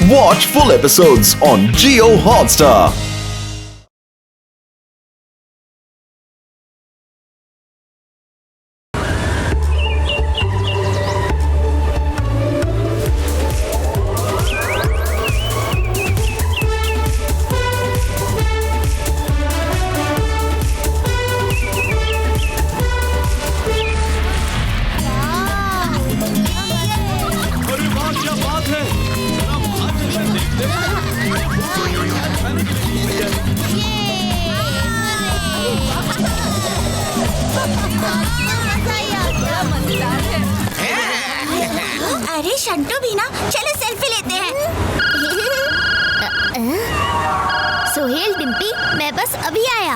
Watch full episodes on Jio Hotstar. अरे शंटू भी ना, चलो सेल्फी लेते हैं। सोहेल, डिम्पी, मैं बस अभी आया।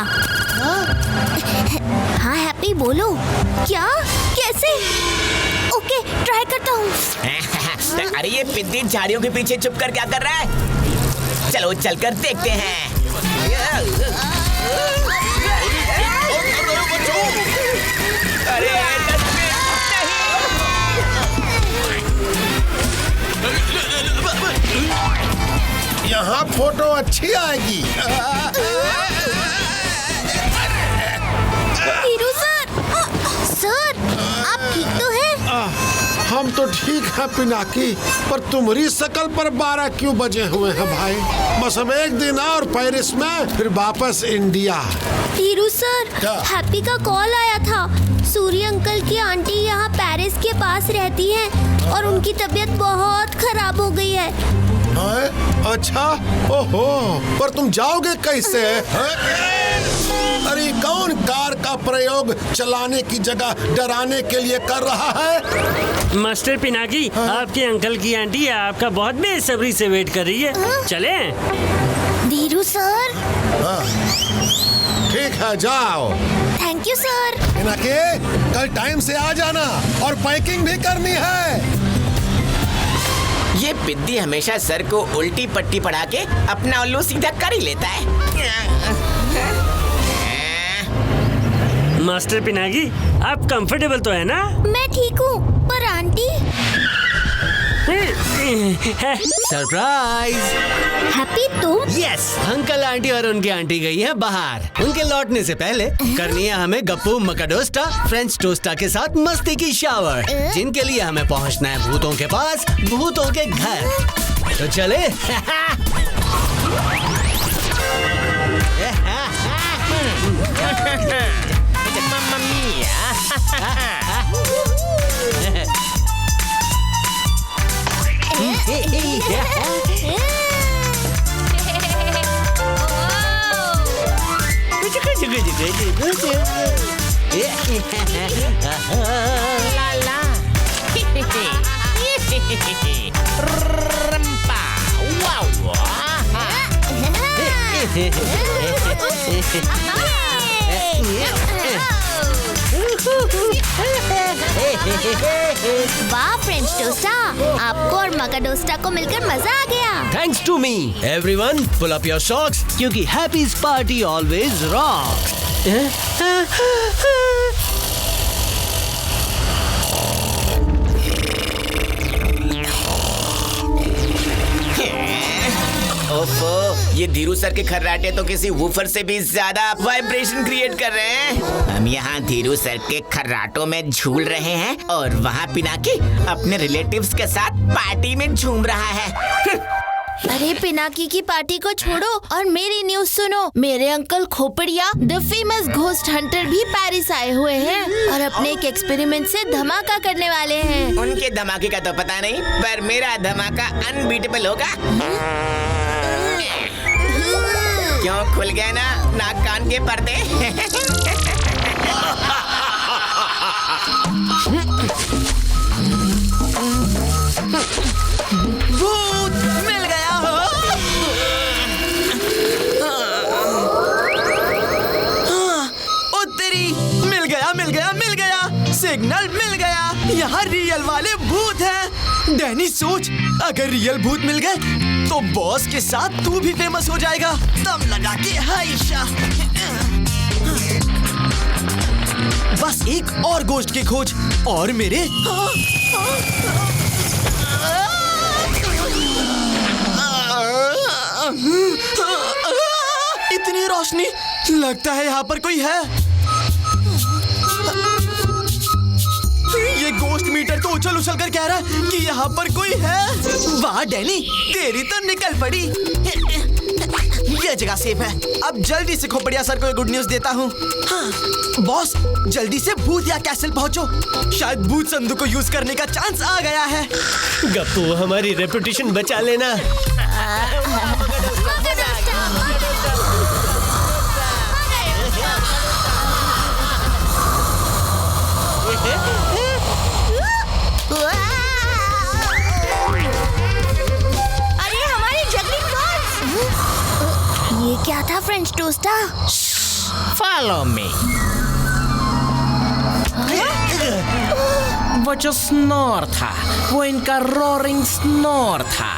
हाँ हैप्पी, बोलो। क्या? कैसे? ओके, ट्राई करता हूँ। अरे ये पिद्दी झाड़ियों के पीछे छुप कर क्या कर रहा है? चलो चलकर देखते हैं। अरे यहाँ फोटो अच्छी आएगी। हीरो सर, सर आप ठीक तो हैं? हम तो ठीक है पिनाकी, पर तुम्हारी शकल पर 12 क्यों बजे हुए हैं भाई? बस अब एक दिन और पेरिस में, फिर वापस इंडिया। हीरो सर, क्या? हैप्पी का कॉल आया था। सूर्य अंकल की आंटी यहाँ पेरिस के पास रहती हैं और उनकी तबीयत बहुत खराब हो गई है। अच्छा, ओहो, पर तुम जाओगे कैसे? अरे कौन कार का प्रयोग चलाने की जगह डराने के लिए कर रहा है? मास्टर पिनाकी, आपके अंकल की आंटी आपका बहुत बेसब्री से वेट कर रही है। चलें? धीरू सर। ठीक है, जाओ। Thank you sir. पिनाकी, कल टाइम से आ जाना और पैकिंग भी करनी है। ये पिद्दी हमेशा सर को उल्टी पट्टी पढ़ा के अपना उल्लू सीधा कर ही लेता है। मास्टर पिनाकी, आप कंफर्टेबल तो है ना? मैं ठीक हूँ, पर आंटी? सरप्राइज! हैप्पी तुम? यस, अंकल आंटी और उनकी आंटी गई है बाहर। उनके लौटने से पहले करनी है हमें गप्पू मकाडोस्टा फ्रेंच टोस्टा के साथ मस्ती की शावर, जिनके लिए हमें पहुंचना है भूतों के पास, भूतों के घर। तो चले। वाह फ्रेंच टोस्टा, आपको और मकाडोस्टा को मिलकर मजा आ गया। Thanks to me, everyone, pull up your socks, क्योंकि Happy's party always rocks. ओफो, ये धीरू सर के खर्राटे तो किसी वूफर से भी ज्यादा वाइब्रेशन क्रिएट कर रहे हैं। हम यहाँ धीरू सर के खर्राटों में झूल रहे हैं और वहाँ पिनाकी अपने रिलेटिव्स के साथ पार्टी में झूम रहा है। अरे पिनाकी की पार्टी को छोड़ो और मेरी न्यूज सुनो। मेरे uncle Khopdiya, the famous ghost hunter, भी पेरिस आए हुए हैं और अपने एक एक्सपेरिमेंट से धमाका करने वाले हैं। उनके धमाके का तो पता नहीं, पर मेरा धमाका अनबीटेबल होगा। क्यों खुल गया ना नाक कान के पर्दे? भूत मिल गया हो। ओ तेरी, मिल गया मिल गया मिल गया, सिग्नल मिल गया। यहाँ रियल वाले भूत हैं। डैनी सोच, अगर रियल भूत मिल गए तो बॉस के साथ तू भी फेमस हो जाएगा। दम लगा के हाइशा। बस एक और गोश्त की खोज और मेरे रोशनी, लगता है यहाँ पर कोई है। ये गोश्त मीटर तो उछल उछल कर कह रहा है कि यहाँ पर कोई है। वाह डैनी, तेरी तो निकल पड़ी। ये जगह सेफ है। अब जल्दी से खोपड़िया सर को गुड न्यूज देता हूँ। हाँ, बॉस जल्दी से भूत या कैसल पहुँचो, शायद भूत संदूक को यूज करने का चांस आ गया है। गप्पू, हमारी रेपुटेशन बचा लेना। अरे हमारे जगलिंग बॉल्स! ये क्या था फ्रेंच टोस्टा? Follow me. वो जो स्नोर था, वो इनका रोरिंग स्नोर था।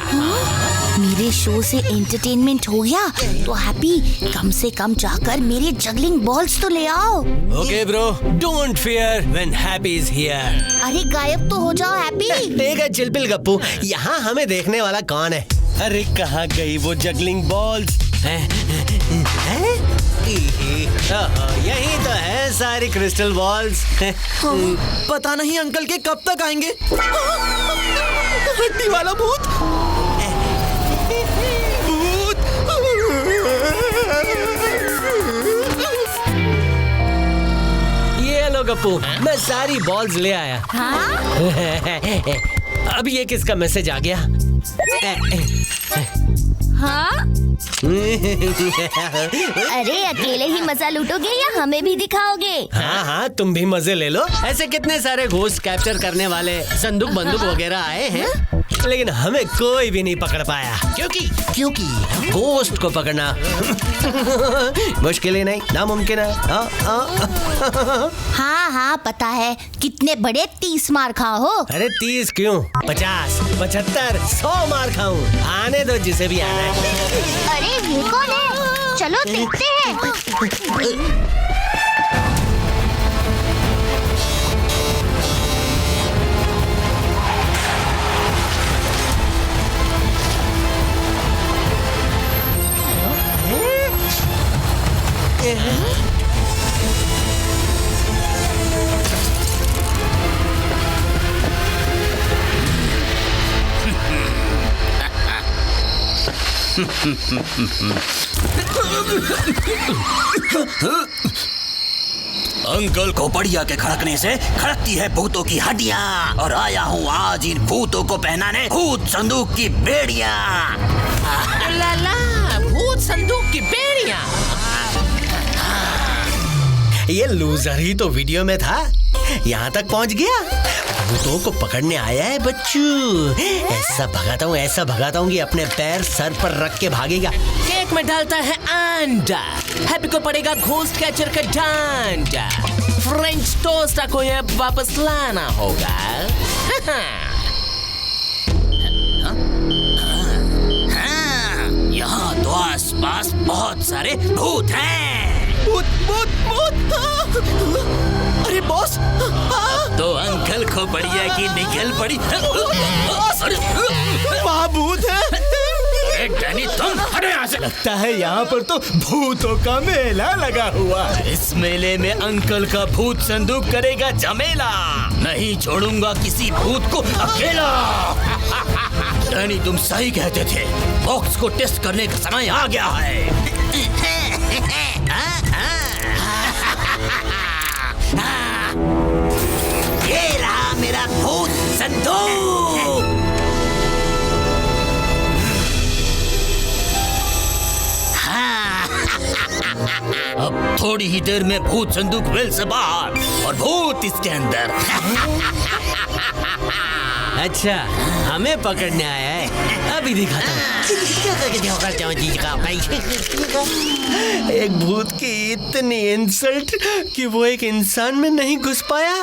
मेरे शो से एंटरटेनमेंट हो गया तो हैप्पी, कम से कम जाकर मेरे जगलिंग बॉल्स तो ले आओ। Okay bro, don't fear when happy is here. अरे गायब तो हो जाओ हैप्पी। ठीक है चिलपिल गप्पू, यहाँ हमें देखने वाला कौन है? अरे कहाँ गई वो जगलिंग बॉल्स? यही तो है सारी क्रिस्टल बॉल्स। पता नहीं अंकल के कब तक आएंगे। हड्डी वाला भूत, ये लो गप्पू, मैं सारी बॉल्स ले आया। अब ये किसका मैसेज आ गया? हाँ? अरे अकेले ही मजा लूटोगे या हमें भी दिखाओगे? हाँ हाँ, तुम भी मजे ले लो। ऐसे कितने सारे घोस्ट कैप्चर करने वाले संदूक बंदूक वगैरह आए हैं, लेकिन हमें कोई भी नहीं पकड़ पाया। क्योंकि घोस्ट को पकड़ना मुश्किल ही नहीं, नामुमकिन है। हाँ हाँ पता है, कितने बड़े 30 मार खा हो। अरे 30 क्यों, 50, 75, 100 मार खाऊं। आने दो जिसे भी आना है। अरे ये कौन है? चलो देखते हैं। अंकल खोपड़िया के खड़कने से खड़कती है भूतों की हड्डियाँ, और आया हूँ आज इन भूतों को पहनाने भूत संदूक की बेड़ियाँ। लाला, भूत संदूक की बेड़ियाँ। ये लूजर ही तो वीडियो में था, यहाँ तक पहुँच गया। भूतों को पकड़ने आया है बच्चू। ऐसा भगाता हूँ कि अपने पैर सर पर रख के भागेगा। केक में डालता है अंडा, हैप्पी को पड़ेगा घोस्ट कैचर का डंडा। फ्रेंच टोस्टा को ये वापस लाना होगा। यहाँ तो आसपास बहुत सारे भूत हैं। भूत भूत भूत। अरे बॉस, तो अंकल खोपड़िया की निकल पड़ी। वहाँ भूत है। डैनी तुम अरे यहाँ से। लगता है यहाँ पर तो भूतों का मेला लगा हुआ। इस मेले में अंकल का भूत संदूक करेगा जमेला। नहीं छोड़ूंगा किसी भूत को अकेला। डैनी तुम सही कहते थे, बॉक्स को टेस्ट करने का समय आ गया है। ये रहा मेरा भूत संदूक। अब थोड़ी ही देर में भूत संदूक वेल से बाहर और भूत इसके अंदर। अच्छा, हमें पकड़ने आया है, अभी दिखाता हूँ। एक भूत की इतनी इंसल्ट कि वो एक इंसान में नहीं घुस पाया।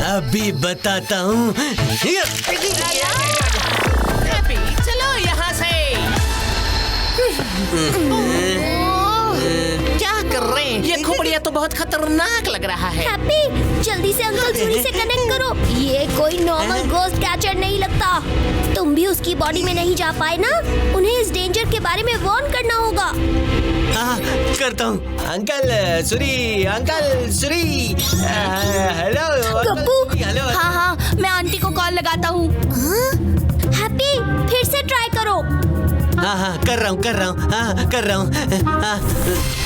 अभी बताता हूँ। चलो यहाँ से। क्या कर रहे हैं? ये खोपड़िया तो बहुत खतरनाक लग रहा है। हैप्पी, जल्दी से अंकल चूड़ी से कनेक्ट करो। ये ये कोई नॉर्मल घोस्ट कैचर नहीं लगता। तुम भी उसकी बॉडी में नहीं जा पाए ना, उन्हें इस डेंजर के बारे में वार्न करना होगा। हाँ, करता हूँ। अंकल सुरी, अंकल सुरी, हेलो गप्पू। हेलो। हाँ, मैं आंटी को कॉल लगाता हूँ। हैप्पी, फिर से ट्राई करो। हाँ, कर रहा हूँ, कर रहा हूँ।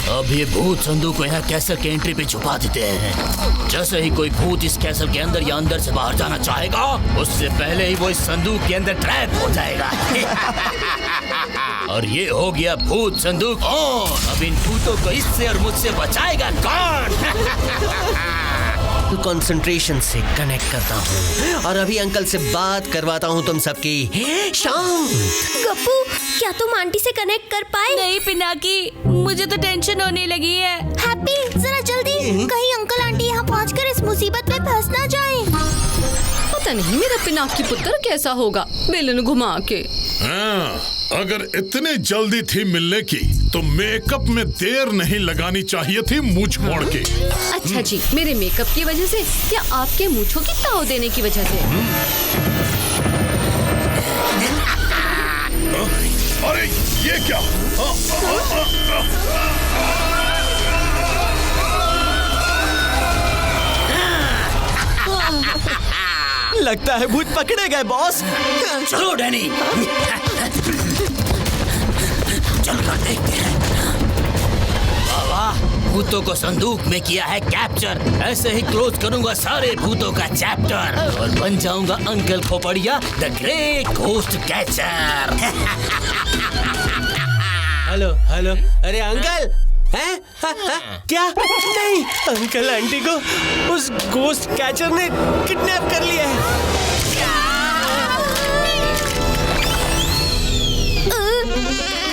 अब ये भूत संदूक को यहाँ कैसल के एंट्री पे छुपा देते हैं। जैसे ही कोई भूत इस कैसल के अंदर या अंदर से बाहर जाना चाहेगा, उससे पहले ही वो इस संदूक के अंदर ट्रैप हो जाएगा। और ये हो गया भूत संदूक ऑन। अब इन भूतों को इससे और मुझसे बचाएगा कौन? कंसंट्रेशन से कनेक्ट करता हूँ और अभी अंकल से बात करवाता हूँ तुम सबकी। शांत। गप्पू, क्या तुम आंटी से कनेक्ट कर पाए? नहीं पिनाकी, मुझे तो टेंशन होने लगी है। हैप्पी, जरा जल्दी, कहीं अंकल आंटी यहाँ पहुँचकर इस मुसीबत में फंस ना जाएं। पता नहीं मेरा पिनाकी पुत्र कैसा होगा, बेलन घुमा के। अगर इतनी जल्दी थी मिलने की तो मेकअप में देर नहीं लगानी चाहिए थी मूंछ मोड़ के। अच्छा जी, मेरे मेकअप की वजह से या आपके मूंछों की ताव देने की वजह से? अरे ये क्या? लगता है भूत पकड़े गए बॉस। चलो डैनी, चलकर देखते हैं। वाह, भूतों को संदूक में किया है कैप्चर। ऐसे ही क्लोज करूंगा सारे भूतों का चैप्टर और बन जाऊंगा uncle Khopdiya the great ghost catcher. Hello hello, अरे अंकल हैं? क्या? नहीं, अंकल आंटी को उस घोस्ट कैचर ने किडनैप कर लिया है।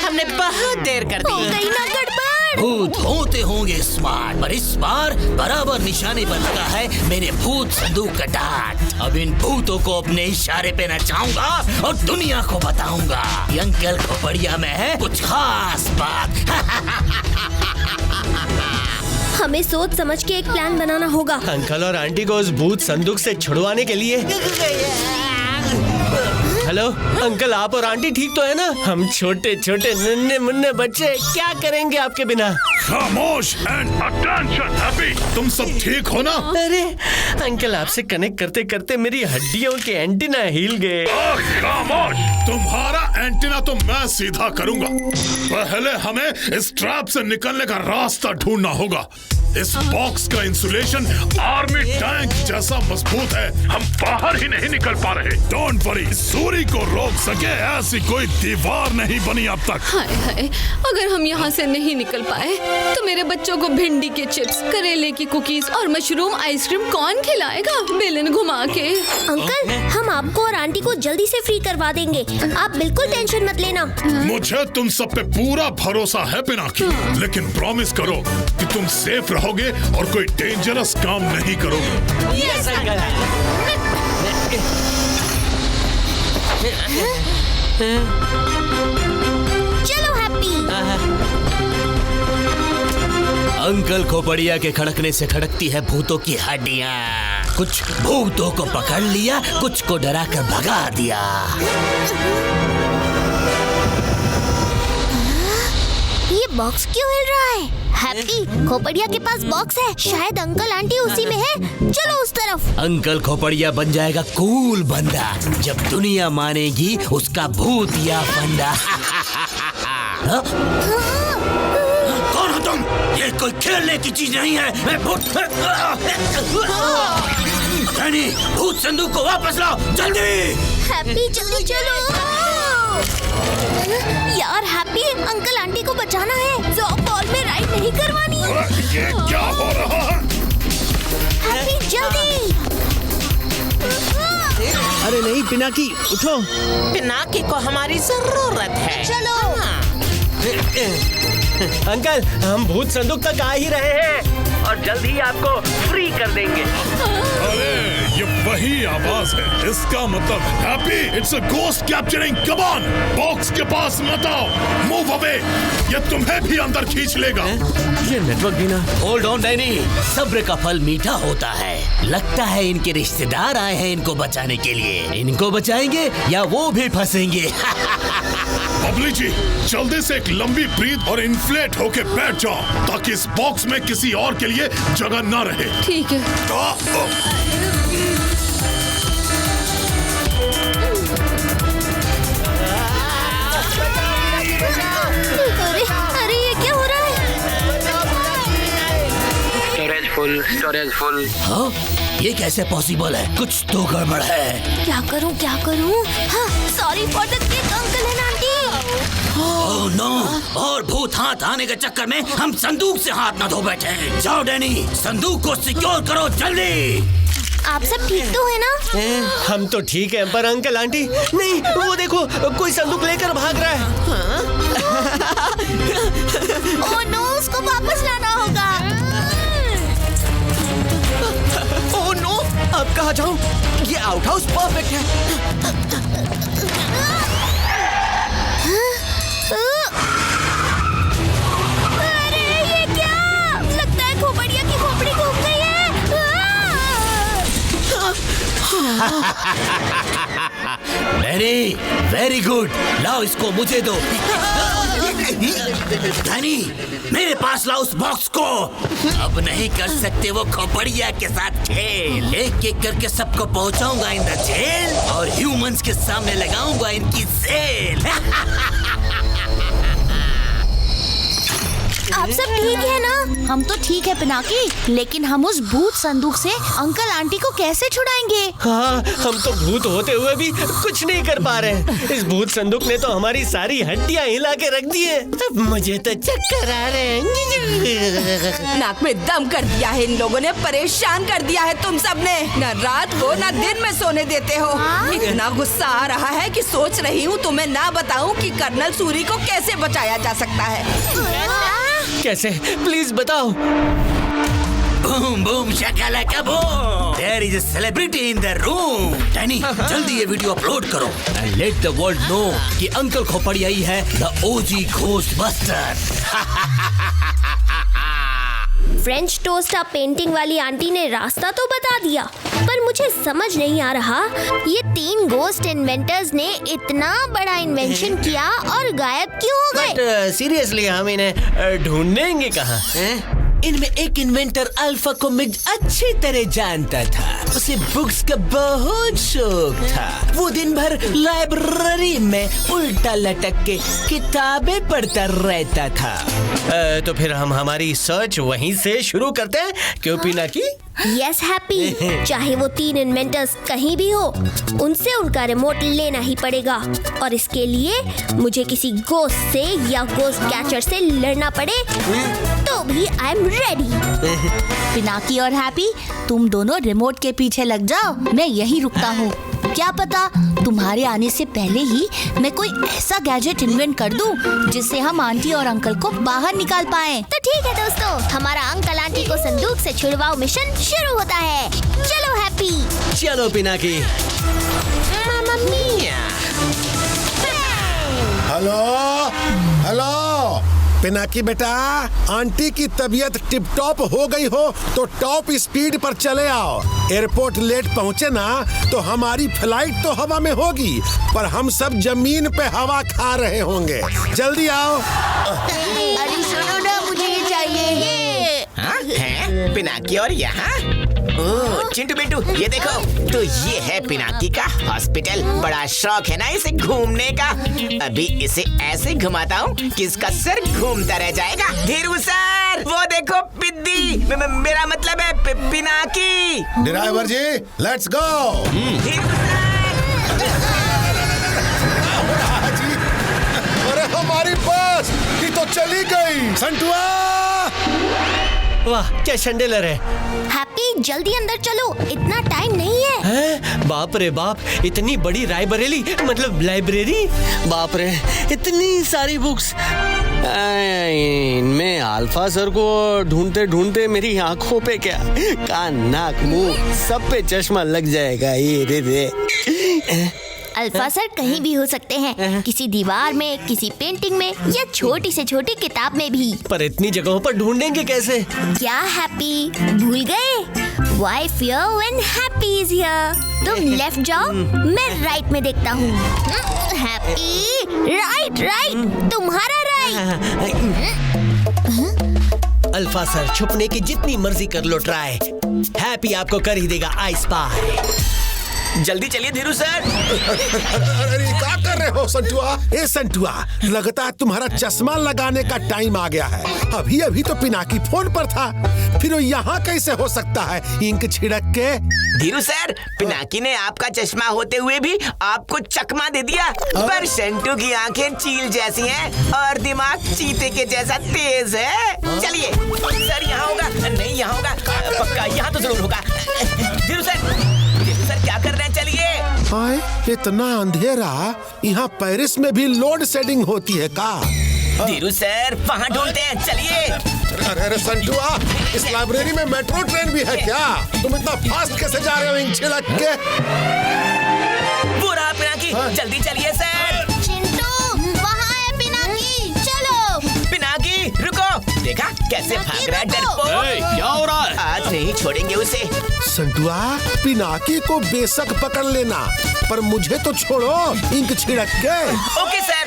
हमने बहुत देर कर दी। हो गई ना गड़बड़। भूत होते होंगे स्मार्ट, पर इस बार बराबर निशाने पर लगा है मेरे भूत संदूक का डांट। अब इन भूतों को अपने इशारे पे नचाऊंगा और दुनिया को बताऊंगा कि अंकल खोपड़िया में है कुछ खास बात। हमें सोच समझ के एक प्लान बनाना होगा। अंकल और आंटी को उस भूत संदूक से छुड़वाने के लिए। हेलो अंकल, आप और आंटी ठीक तो है ना? हम छोटे छोटे नन्हे मुन्ने बच्चे क्या करेंगे आपके बिना? खामोश एंड अटेंशन हैप्पी, तुम सब ठीक हो ना? अरे अंकल, आपसे कनेक्ट करते करते मेरी हड्डियों के एंटीना हिल गए। खामोश, तुम्हारा एंटीना तो मैं सीधा करूंगा। पहले हमें इस ट्रैप से निकलने का रास्ता ढूंढना होगा। इस बॉक्स का इंसुलेशन आर्मी टैंक जैसा मजबूत है, हम बाहर ही नहीं निकल पा रहे। डोंट वरी, सूरी को रोक सके ऐसी कोई दीवार नहीं बनी अब तक। हाय हाय, अगर हम यहाँ से नहीं निकल पाए तो मेरे बच्चों को भिंडी के चिप्स, करेले की कुकीज और मशरूम आइसक्रीम कौन खिलाएगा बेलन घुमा के? अंकल, हम आपको और आंटी को जल्दी से फ्री करवा देंगे, आप बिल्कुल टेंशन मत लेना। मुझे तुम सब पे पूरा भरोसा है पिनाकी, लेकिन प्रॉमिस करो कि तुम सेफ रहोगे और कोई डेंजरस काम नहीं करोगे। Yes uncle. चलो हैप्पी। अंकल खोपड़िया के खड़कने से खड़कती है भूतों की हड्डियाँ। कुछ भूतों को पकड़ लिया, कुछ को डरा कर भगा दिया। ये बॉक्स क्यों हिल रहा है? हैप्पी, खोपड़िया के पास बॉक्स है, शायद अंकल आंटी उसी में है। चलो उस तरफ। अंकल खोपड़िया बन जाएगा कूल बंदा जब दुनिया मानेगी उसका भूत या फंडा। कौन हो तुम? ये कोई खेलने की चीज नहीं है। मैं भूत। डैनी, भूत संदूक को वापस लाओ जल्दी। हैप्पी जल्दी चलो। यार हैप्पी, अंकल आंटी को बचाना है, जॉब बॉल में राइड नहीं करवानी। ये क्या हो रहा है? हैप्पी जल्दी। अरे नहीं पिनाकी, उठो। पिनाकी को हमारी जरूरत है। चलो। अंकल, हम भूत संदूक तक आ ही रहे हैं। और जल्द ही आपको फ्री कर देंगे। अरे ये वही आवाज है, इसका मतलब happy, it's a ghost capturing. Come on, box के पास मत आओ, मूव अवे, ये तुम्हें भी अंदर खींच लेगा। ये नेटवर्क भी ना। होल्ड ऑन डैनी, सब्र का फल मीठा होता है। लगता है इनके रिश्तेदार आए हैं इनको बचाने के लिए। इनको बचाएंगे या वो भी फंसेंगे। बबली जी, जल्दी से एक लंबी ब्रीथ और इन्फ्लेट होके बैठ जाओ ताकि इस बॉक्स में किसी और के लिए जगह ना रहे। ठीक है। अरे ये क्या हो रहा है? Storage full. हाँ? ये कैसे पॉसिबल है? कुछ तो गड़बड़ है। क्या करूं? हाँ, sorry for the cake uncle and aunty. Oh no! और भूत हाथ आने के चक्कर में हम संदूक से हाथ न धो बैठे हैं। जाओ डैनी, संदूक को सिक्योर करो जल्दी। आप सब ठीक तो है ना? हम तो ठीक है, पर अंकल आंटी नहीं, वो देखो कोई संदूक लेकर भाग रहा है। ओह नो, उसको वापस लाना होगा। ओह नो, अब कहाँ जाऊँ? ये आउट हाउस परफेक्ट है। अरे ये क्या? लगता है खोपड़िया की खोपड़ी घूम गई है। Danny, very good. लाओ इसको मुझे दो। डैनी, मेरे पास लाओ उस बॉक्स को। अब नहीं कर सकते वो खोपड़िया के साथ खेल। एक एक करके सबको पहुंचाऊंगा इन द जेल और ह्यूमंस के सामने लगाऊंगा इनकी सेल। आप सब ठीक है ना? हम तो ठीक है पिनाकी, लेकिन हम उस भूत संदूक से अंकल आंटी को कैसे छुड़ाएंगे? हाँ, हम तो भूत होते हुए भी कुछ नहीं कर पा रहे। इस भूत संदूक ने तो हमारी सारी हड्डियां हिला के रख दी है। अब मुझे तो चक्कर आ रहे हैं। नाक में दम कर दिया है इन लोगों ने, परेशान कर दिया है तुम सबने। न रात को न दिन में सोने देते हो। इतना गुस्सा आ रहा है कि सोच रही हूँ तुम्हें ना बताऊं कि कर्नल सूरी को कैसे बचाया जा सकता है। कैसे? प्लीज बताओ। बूम बूम शकालाका boom. There is a celebrity in the room. Danny, जल्दी ये वीडियो अपलोड करो and let the world know कि अंकल खोपड़िया ही है the OG Ghostbuster। French toast painting वाली आंटी ने रास्ता तो बता दिया, पर मुझे समझ नहीं आ रहा ये 3 गोस्ट इन्वेंटर्स ने इतना बड़ा इन्वेंशन किया और गायब क्यों हो गए? सीरियसली हम इन्हें ढूंढेंगे कहाँ? इनमें एक इन्वेंटर अल्फा को मैं अच्छी तरह जानता था। उसे बुक्स का बहुत शौक था। वो दिन भर लाइब्रेरी में उल्टा लटक के किताबें पढ़ता रहता था। तो फिर हम हमारी सर्च वहीं से शुरू करते हैं, क्यों पिनाकी? यस हैप्पी, चाहे वो 3 इन्वेंटर्स कहीं भी हो, उनसे उनका रिमोट लेना ही पड़ेगा। और इसके लिए मुझे किसी गोस्ट से या गोस्ट कैचर से लड़ना पड़े तो भी आई एम रेडी। पिनाकी और हैप्पी, तुम दोनों रिमोट के पीछे लग जाओ, मैं यहीं रुकता हूँ। क्या पता तुम्हारे आने से पहले ही मैं कोई ऐसा गैजेट इन्वेंट कर दूं जिससे हम आंटी और अंकल को बाहर निकाल पाएं। तो ठीक है दोस्तों, हमारा अंकल आंटी को संदूक से छुड़वाओ मिशन शुरू होता है। चलो हैप्पी। चलो पिनाकी। मामा मिया। हेलो हेलो पिनाकी बेटा, आंटी की तबीयत टिप टॉप हो गई हो तो टॉप स्पीड पर चले आओ। एयरपोर्ट लेट पहुँचे ना तो हमारी फ्लाइट तो हवा में होगी, पर हम सब जमीन पे हवा खा रहे होंगे। जल्दी आओ। अरे सुनो ना, मुझे ये चाहिए। हाँ? है? पिनाकी और यहाँ? ओह चिंटू बिट्टू, ये देखो। तो ये है पिनाकी का हॉस्पिटल। बड़ा शौक है ना इसे घूमने का। अभी इसे ऐसे घुमाता हूँ कि इसका सर घूमता रह जाएगा। धीरू सर, वो देखो पिद्दी, मेरा मतलब है Pinaki. Driver ji, let's go. Dhiru sir. अरे हमारी बस की तो चली गई। संटुआ, वाह क्या शंडेलर है। हैप्पी जल्दी अंदर चलो, इतना टाइम नहीं है। बाप रे बाप, इतनी बड़ी रायबरेली मतलब लाइब्रेरी। बाप रे, इतनी सारी बुक्स। इनमें अल्फा सर को ढूंढते ढूंढते मेरी आंखों पे क्या, कान नाक मुंह सब पे चश्मा लग जाएगा। ये दे अल्फा सर कहीं भी हो सकते हैं, किसी दीवार में, किसी पेंटिंग में या छोटी से छोटी किताब में भी। पर इतनी जगहों पर ढूंढेंगे कैसे? क्या हैप्पी भूल गए? Why fear when happy is here? तुम लेफ्ट जाओ, मैं राइट में देखता हूँ। हैप्पी राइट, तुम्हारा राइट। अल्फा सर छुपने की जितनी मर्जी कर लो ट्राई, हैप्पी आपको कर ही देगा आई स्पाई। जल्दी चलिए धीरू सर। अरे क्या कर रहे हो संटुआ? ए संटुआ, लगता है तुम्हारा चश्मा लगाने का टाइम आ गया है। अभी अभी तो पिनाकी फोन पर था, फिर वो यहाँ कैसे हो सकता है इंक छिड़क के? धीरू सर, पिनाकी ने आपका चश्मा होते हुए भी आपको चकमा दे दिया। पर संटू की आंखें चील जैसी हैं और दिमाग चीते के जैसा तेज है। चलिए सर, यहाँ होगा नहीं, यहाँ होगा पक्का, यहाँ तो जरूर होगा। धीरू सर क्या कर रहे हैं? चलिए। हाय, इतना अंधेरा, यहाँ पेरिस में भी लोड शेडिंग होती है का? धीरू सर वहाँ ढूंढते हैं, चलिए। अरे संटुआ, इस लाइब्रेरी में मेट्रो ट्रेन भी है क्या? तुम इतना फास्ट कैसे जा रहे हो इंक छिड़क के? वो रहा पिनाकी, जल्दी चलिए सर। चिंटू, वहाँ है पिनाकी, चलो। पिनाकी रुको, देखा कैसे भाग रहा है डरपोक। क्या हो रहा है? आज नहीं छोड़ेंगे उसे। संटुआ, पिनाकी को बेशक पकड़ लेना, पर मुझे तो छोड़ो इंक छिड़क के। Okay sir.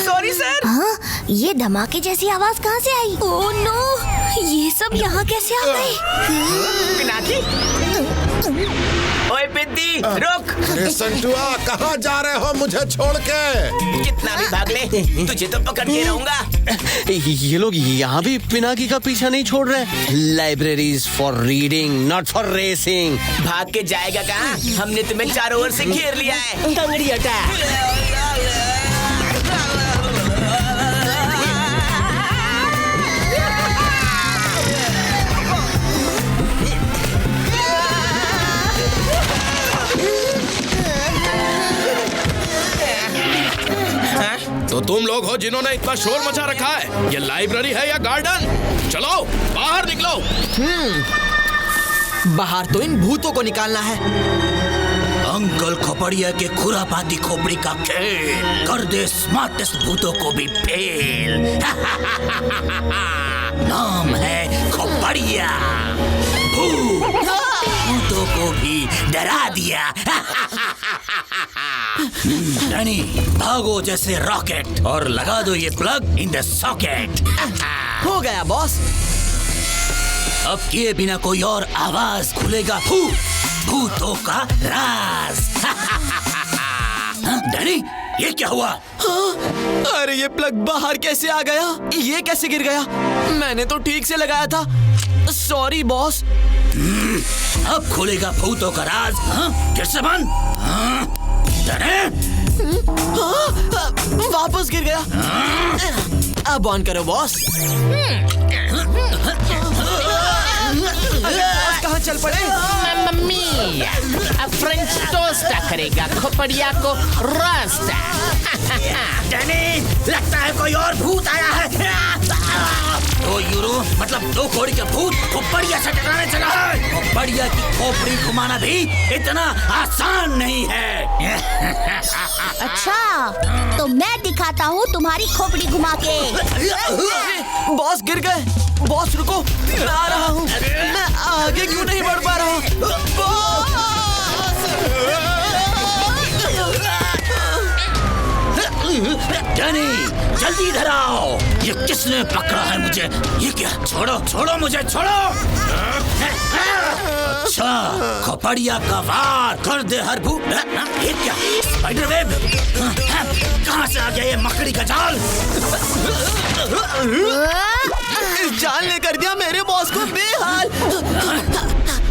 Sorry sir. हाँ, ये धमाके जैसी आवाज कहाँ से आई? ओह नो, ये सब यहाँ कैसे आ गए? पिनाकी, ओए पिद्दी रुक। अरे संटुआ, कहाँ जा रहे हो मुझे छोड़ के? कितना भी भाग ले, तुझे तो पकड़ के रहूंगा। ये लोग यहाँ भी पिनाकी का पीछा नहीं छोड़ रहे। Libraries for reading, not for racing. भाग के जाएगा कहाँ? हमने तुम्हें चारों ओर से घेर लिया है। टंगड़ी अटैक। तो तुम लोग हो जिन्होंने इतना शोर मचा रखा है। ये लाइब्रेरी है या गार्डन? चलो बाहर निकलो। बाहर तो इन भूतों को निकालना है। अंकल खोपड़िया के खुरापाती खोपड़ी का खेल कर दे स्मार्टेस्ट भूतों को भी फेल। नाम है खोपड़िया, भूतों को भी डरा दिया। डैनी, भागो जैसे रॉकेट और लगा दो ये प्लग इन द सॉकेट। हो गया बॉस। अब किए बिना कोई और आवाज खुलेगा भूतों का राज। डैनी, ये क्या हुआ? अरे ये प्लग बाहर कैसे आ गया? ये कैसे गिर गया? मैंने तो ठीक से लगाया था। Sorry boss. अब खुलेगा भूतों का राज। किरसमान, वापस गिर गया। अब ऑन करो बॉस। कहाँ चल पड़े? मम्मी अब फ्रेंच टोस्ट करेगा खोपड़िया को रास्ता। डैनी, लगता है कोई और भूत आया है। 2 यूरो मतलब 2 कौड़ी का भूत खोपड़िया से टकराने चला है। खोपड़िया की खोपड़ी घुमाना भी इतना आसान नहीं है। अच्छा, तो मैं दिखाता हूँ तुम्हारी खोपड़ी घुमा के। बॉस गिर गए। बॉस रुको, मैं आ रहा हूँ। मैं आगे क्यों नहीं बढ़ पा रहा हूँ? डैनी, जल्दी इधर आओ। ये किसने पकड़ा है मुझे? ये क्या? छोड़ो छोड़ो मुझे, छोड़ो। अच्छा, खोपड़िया का वार कर दे हर भूत। ये क्या? Spider web? कहाँ से आ गया ये मकड़ी का जाल? इस जाल ने कर दिया मेरे बॉस को बेहाल।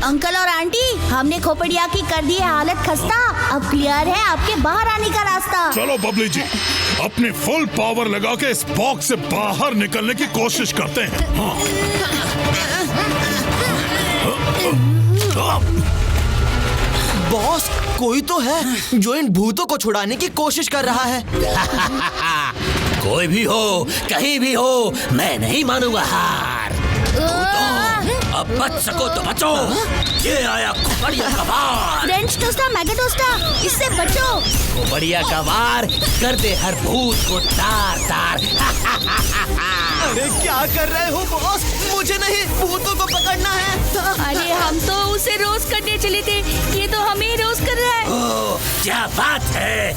अंकल और आंटी, हमने खोपड़िया की कर दी है हालत खस्ता। अब क्लियर है आपके बाहर आने का रास्ता। चलो बबली जी, अपनी फुल पावर लगा के इस बॉक्स से बाहर निकलने की कोशिश करते हैं। बॉस, कोई तो है जो इन भूतों को छुड़ाने की कोशिश कर रहा है। कोई भी हो, कहीं भी हो, मैं नहीं मानूंगा हार। अब बच सको तो बचो। ये आया खोपड़िया का वार। फ्रेंच टोस्टा, मैगी टोस्टा, इससे बचो। खोपड़िया का वार कर दे हर भूत को तार तार। अरे क्या कर रहे हो बॉस? मुझे नहीं, भूतों को पकड़ना है। अरे हम तो उसे रोस्ट करने चले थे, ये तो हमें रोस्ट कर रहा है। ओह, क्या बात है।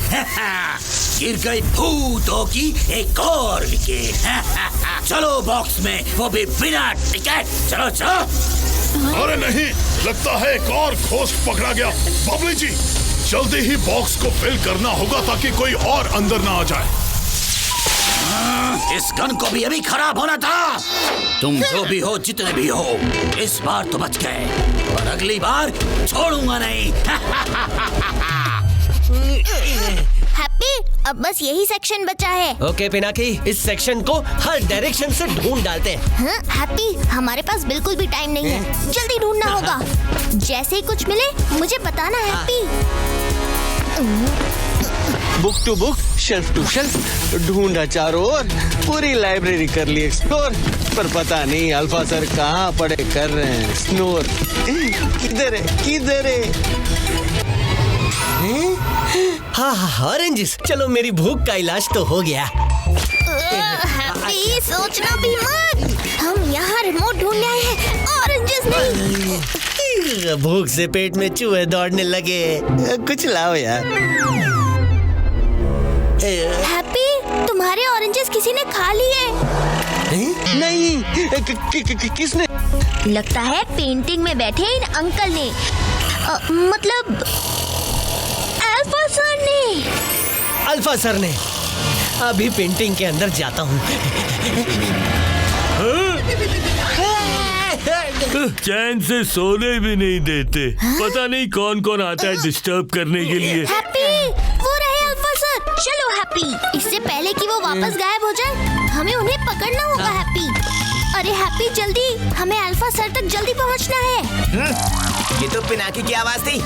गिर गई भूतों की एक और विकेट। चलो बॉक्स में, वो भी बिना टिकट। चलो चलो। अरे नहीं, लगता है एक और घोस्ट पकड़ा गया। बबली जी, जल्दी ही बॉक्स को फिल करना होगा ताकि कोई और अंदर ना आ जाए। इस गन को भी अभी खराब होना था। तुम जो भी हो, जितने भी हो, इस बार तो बच गए और अगली बार छोड़ूंगा नहीं। हैप्पी, अब बस यही सेक्शन बचा है। ओके पिनाकी, इस सेक्शन को हर डायरेक्शन से ढूंढ डालते हैं। हाँ, हैप्पी, हमारे पास बिल्कुल भी टाइम नहीं है, जल्दी ढूंढना होगा। जैसे ही कुछ मिले मुझे बताना Happy. Book to book, shelf to shelf ढूंढा चारों ओर, पूरी लाइब्रेरी कर ली एक्सप्लोर, पर पता नहीं अल्फा सर कहाँ पड़े कर रहे हैं स्नोर। किधर है, किधर है? हाँ हाँ, ऑरेंजेस। चलो, मेरी भूख का इलाज तो हो गया। हैप्पी, सोचना भी मत, हम यहाँ रिमोट ढूंढने आए हैं, ऑरेंजेस नहीं। भूख से पेट में चूहे दौड़ने लगे। कुछ लाओ यार। हैप्पी, तुम्हारे ऑरेंजेस किसी ने खा लिए। नहीं, किसने? लगता है पेंटिंग में बैठे इन अंकल ने, मतलब अल्फा सर ने। अल्फा सर ने। अभी पेंटिंग के अंदर जाता हूँ। चैन से सोने भी नहीं देते। पता नहीं कौन कौन आता है डिस्टर्ब करने के लिए। हैप्पी, वो रहे अल्फा सर। चलो हैप्पी, इससे पहले कि वो वापस गायब हो जाए, हमें उन्हें पकड़ना होगा हैप्पी। अरे हैप्पी, जल्दी, हमें अल्फा सर तक जल्दी पहुंचना है। ये तो पिनाकी की आवाज थी।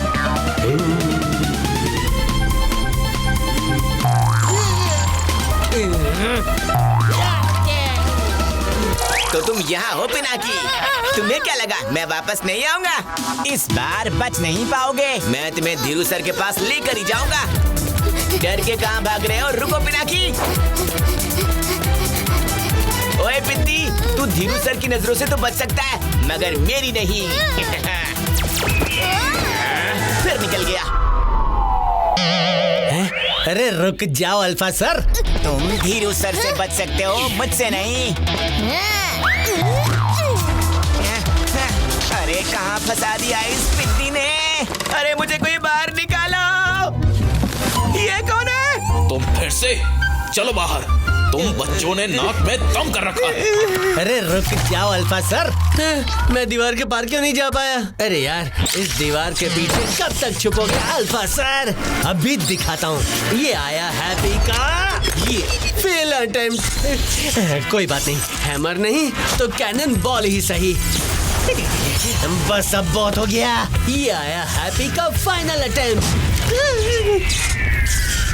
तो तुम यहाँ हो पिनाकी? तुम्हें क्या लगा मैं वापस नहीं आऊंगा? इस बार बच नहीं पाओगे। मैं तुम्हें धीरू सर के पास लेकर ही जाऊंगा। डर के कहाँ भाग रहे हो? रुको पिनाकी। ओए पिंदी, तू धीरू सर की नजरों से तो बच सकता है, मगर मेरी नहीं। फिर निकल गया। अरे रुक जाओ अल्फा सर। तुम धीरू सर से बच सकते हो, मुझसे नहीं। अरे कहाँ फंसा दिया इस पिंदी ने? अरे मुझे कोई बाहर निकालो। ये कौन है? तुम फिर से? चलो बाहर। तुम बच्चों ने नाक में दम कर रखा है। अरे रुक जाओ अल्फा सर। मैं दीवार के पार क्यों नहीं जा पाया? अरे यार, इस दीवार के पीछे कब तक छुपोगे अल्फा सर? अभी दिखाता हूँ। ये आया हैप्पी का ये फेल अटेम्प्ट। कोई बात नहीं, हैमर नहीं तो कैनन बॉल ही सही। बस अब बहुत हो गया। ये आया हैप्पी का फाइनल अटेम्प्ट।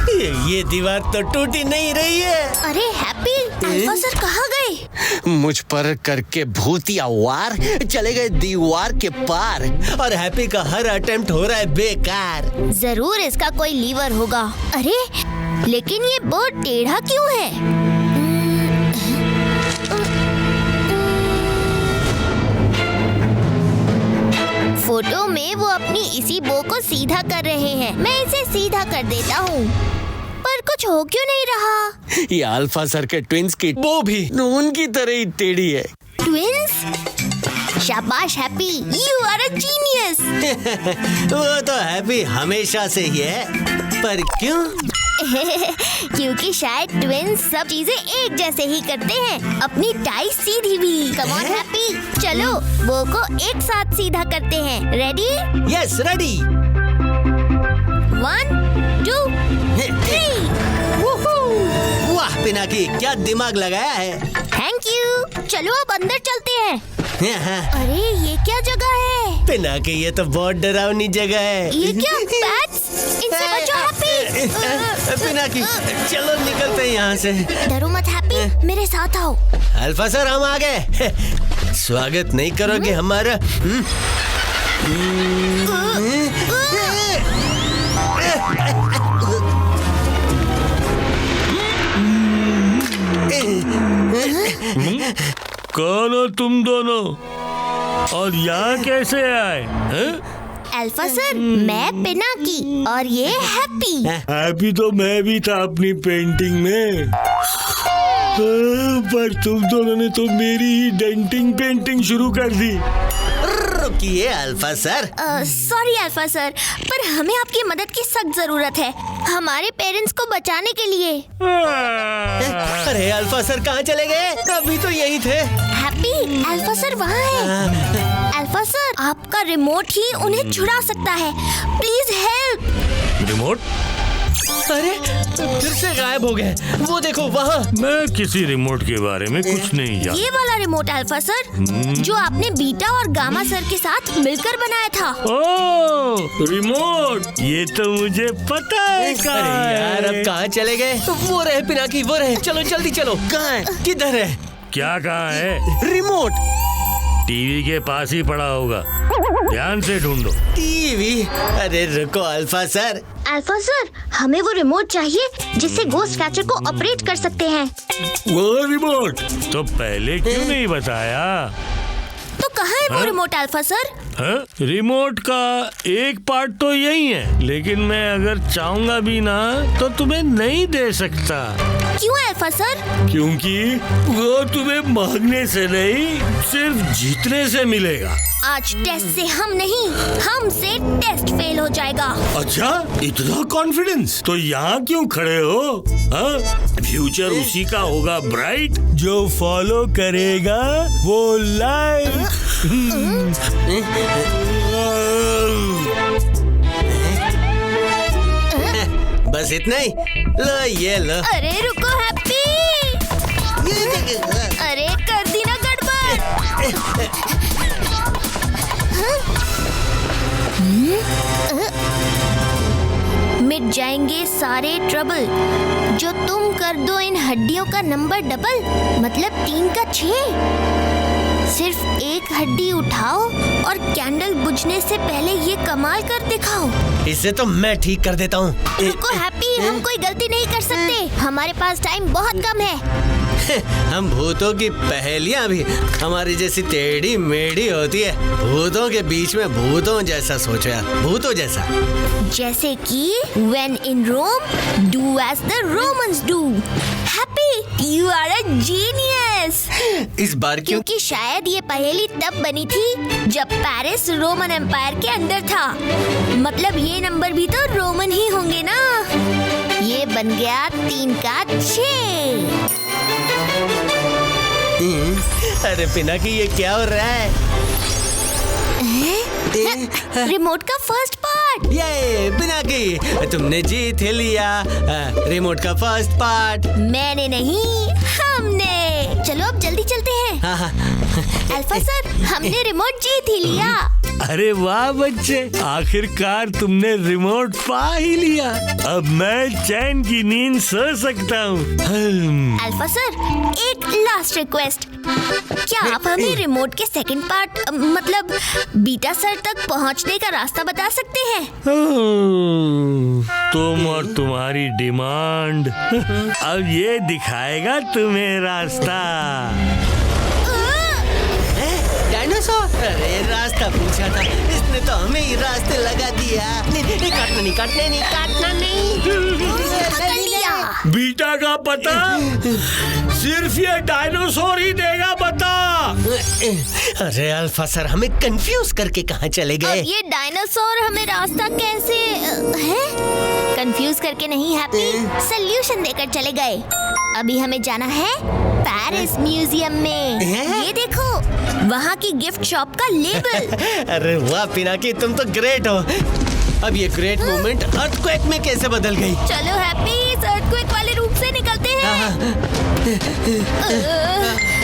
ये दीवार तो टूटी नहीं रही है। अरे हैप्पी, अल्फा सर कहाँ गए? मुझ पर करके भूतिया वार चले गए दीवार के पार, और हैप्पी का हर अटेम्प्ट हो रहा है बेकार। जरूर इसका कोई लीवर होगा। अरे लेकिन ये बोर्ड टेढ़ा क्यों है? फोटो में वो अपनी इसी बो को सीधा कर रहे हैं। मैं इसे सीधा कर देता हूँ, पर कुछ हो क्यों नहीं रहा? ये अल्फा सर के ट्विंस की बो भी उनकी तरह ही टेढ़ी है। ट्विंस? शाबाश Happy, you are a genius. वो तो हैप्पी हमेशा से ही है, पर क्यों? क्योंकि शायद ट्विंस सब चीजें एक जैसे ही करते हैं, अपनी टाई सीधी भी। कम ऑन हैप्पी, चलो वो को एक साथ सीधा करते हैं। रेडी? Yes ready. 1 2 3। वाह पिनाकी, क्या दिमाग लगाया है। Thank you. चलो अब अंदर चलते हैं। अरे ये क्या जगह है? पिनाकी, ये तो बहुत डरावनी जगह है। ये क्या बैट्स? इनसे बचो हैप्पी। पिनाकी, चलो निकलते हैं यहाँ से। डरो मत हैप्पी, मेरे साथ आओ। अल्फा सर, हम आ गए। स्वागत नहीं करोगे हमारा? कौन हो तुम दोनों और यहाँ कैसे आए? अल्फा सर, मैं पिनाकी और ये हैप्पी। हैप्पी तो मैं भी था अपनी पेंटिंग में, पर तुम दोनों ने तो मेरी ही डेंटिंग पेंटिंग शुरू कर दी। रुकिए alpha sir. Sorry alpha sir, पर हमें आपकी मदद की सख्त जरूरत है, हमारे पेरेंट्स को बचाने के लिए। अरे अल्फा सर कहाँ चले गए? अभी तो यही थे। हैप्पी, अल्फा सर वहाँ है। अल्फा सर, आपका रिमोट ही उन्हें छुड़ा सकता है, प्लीज हेल्प। रिमोट? अरे फिर से गायब हो गए। वो देखो वहाँ। मैं किसी रिमोट के बारे में कुछ नहीं जानता। ये वाला रिमोट अल्फा सर, जो आपने बीटा और गामा सर के साथ मिलकर बनाया था। ओह, रिमोट, ये तो मुझे पता है। अरे यार, अब कहाँ चले गए? वो रहे पिनाकी, वो रहे। चलो जल्दी चलो। कहाँ है? किधर है? क्या कहाँ है? रिमोट टीवी के पास ही पड़ा होगा, ध्यान से ढूंढो। टीवी? अरे रुको अल्फा सर। अल्फा सर, हमें वो रिमोट चाहिए जिससे गोस्ट कैचर को ऑपरेट कर सकते हैं। वो रिमोट तो पहले क्यों नहीं बताया? तो कहाँ है वो रिमोट अल्फा सर? हाँ? रिमोट का एक पार्ट तो यही है, लेकिन मैं अगर चाहूंगा भी ना तो तुम्हें नहीं दे सकता। क्यों अल्फा सर? क्योंकि वो तुम्हें मांगने से नहीं, सिर्फ जीतने से मिलेगा। आज टेस्ट से हम नहीं, हमसे टेस्ट फेल हो जाएगा। अच्छा, इतना कॉन्फिडेंस? तो यहाँ क्यों खड़े हो? हाँ? फ्यूचर उसी का होगा ब्राइट, जो फॉलो करेगा वो लाइफ। बस इतना ही? लो ये लो। अरे रुको हैप्पी, अरे कर दी ना गड़बड़। मिट जाएंगे सारे ट्रबल, जो तुम कर दो इन हड्डियों का नंबर डबल, मतलब 3 का 6। सिर्फ एक हड्डी उठाओ और कैंडल बुझने से पहले ये कमाल कर दिखाओ। इसे तो मैं ठीक कर देता हूँ। रुको हैप्पी, हम कोई गलती नहीं कर सकते, हमारे पास टाइम बहुत कम है। हम भूतों की पहेलियाँ भी हमारी जैसी टेढ़ी मेढ़ी होती है। भूतों के बीच में भूतों जैसा सोचो यार, भूतों जैसा। जैसे कि when in Rome, do as the Romans do. Happy, you are a genius. इस बार क्यों? क्योंकि शायद ये पहेली तब बनी थी जब पेरिस रोमन एम्पायर के अंदर था, मतलब ये नंबर भी तो रोमन ही होंगे ना। ये बन गया 3 का 6। अरे पिनाकी, ये क्या हो रहा है? रिमोट का फर्स्ट पार्ट। ये पिनाकी, तुमने जीत ही लिया रिमोट का फर्स्ट पार्ट। मैंने नहीं, हमने। चलो अब जल्दी चलते हैं। अल्फा सर, हमने रिमोट जीत ही लिया। अरे वाह बच्चे, आखिरकार तुमने रिमोट पा ही लिया। अब मैं चैन की नींद सो सकता हूँ। अल्फा सर, एक लास्ट रिक्वेस्ट, क्या आप हमें रिमोट के सेकंड पार्ट, मतलब बीटा सर तक पहुँचने का रास्ता बता सकते हैं? तुम और तुम्हारी डिमांड अब ये दिखाएगा तुम्हें रास्ता। डायनासोर? अरे रास्ता पूछा था, इसने तो हमें ही रास्ते लगा दिया। नहीं काटना, नहीं काटना, नहीं काटना, नहीं। बीटा का पता सिर्फ ये डायनासोर ही देगा पता। अरे अल्फा सर, हमें कंफ्यूज करके कहाँ चले गए? अब ये डायनासोर हमें रास्ता कैसे है? कंफ्यूज करके नहीं हैप्पी, सल्यूशन देकर चले गए। अभी हमें जाना है पेरिस म्यूजियम में। ये देखो, वहाँ की गिफ्ट शॉप का लेबल। अरे वाह पिनाकी, तुम तो ग्रेट हो। अब ये ग्रेट मोमेंट अर्थक्वेक में कैसे बदल गई? चलो हैप्पी, इस अर्थक्वेक वाले रूप से निकलते हैं।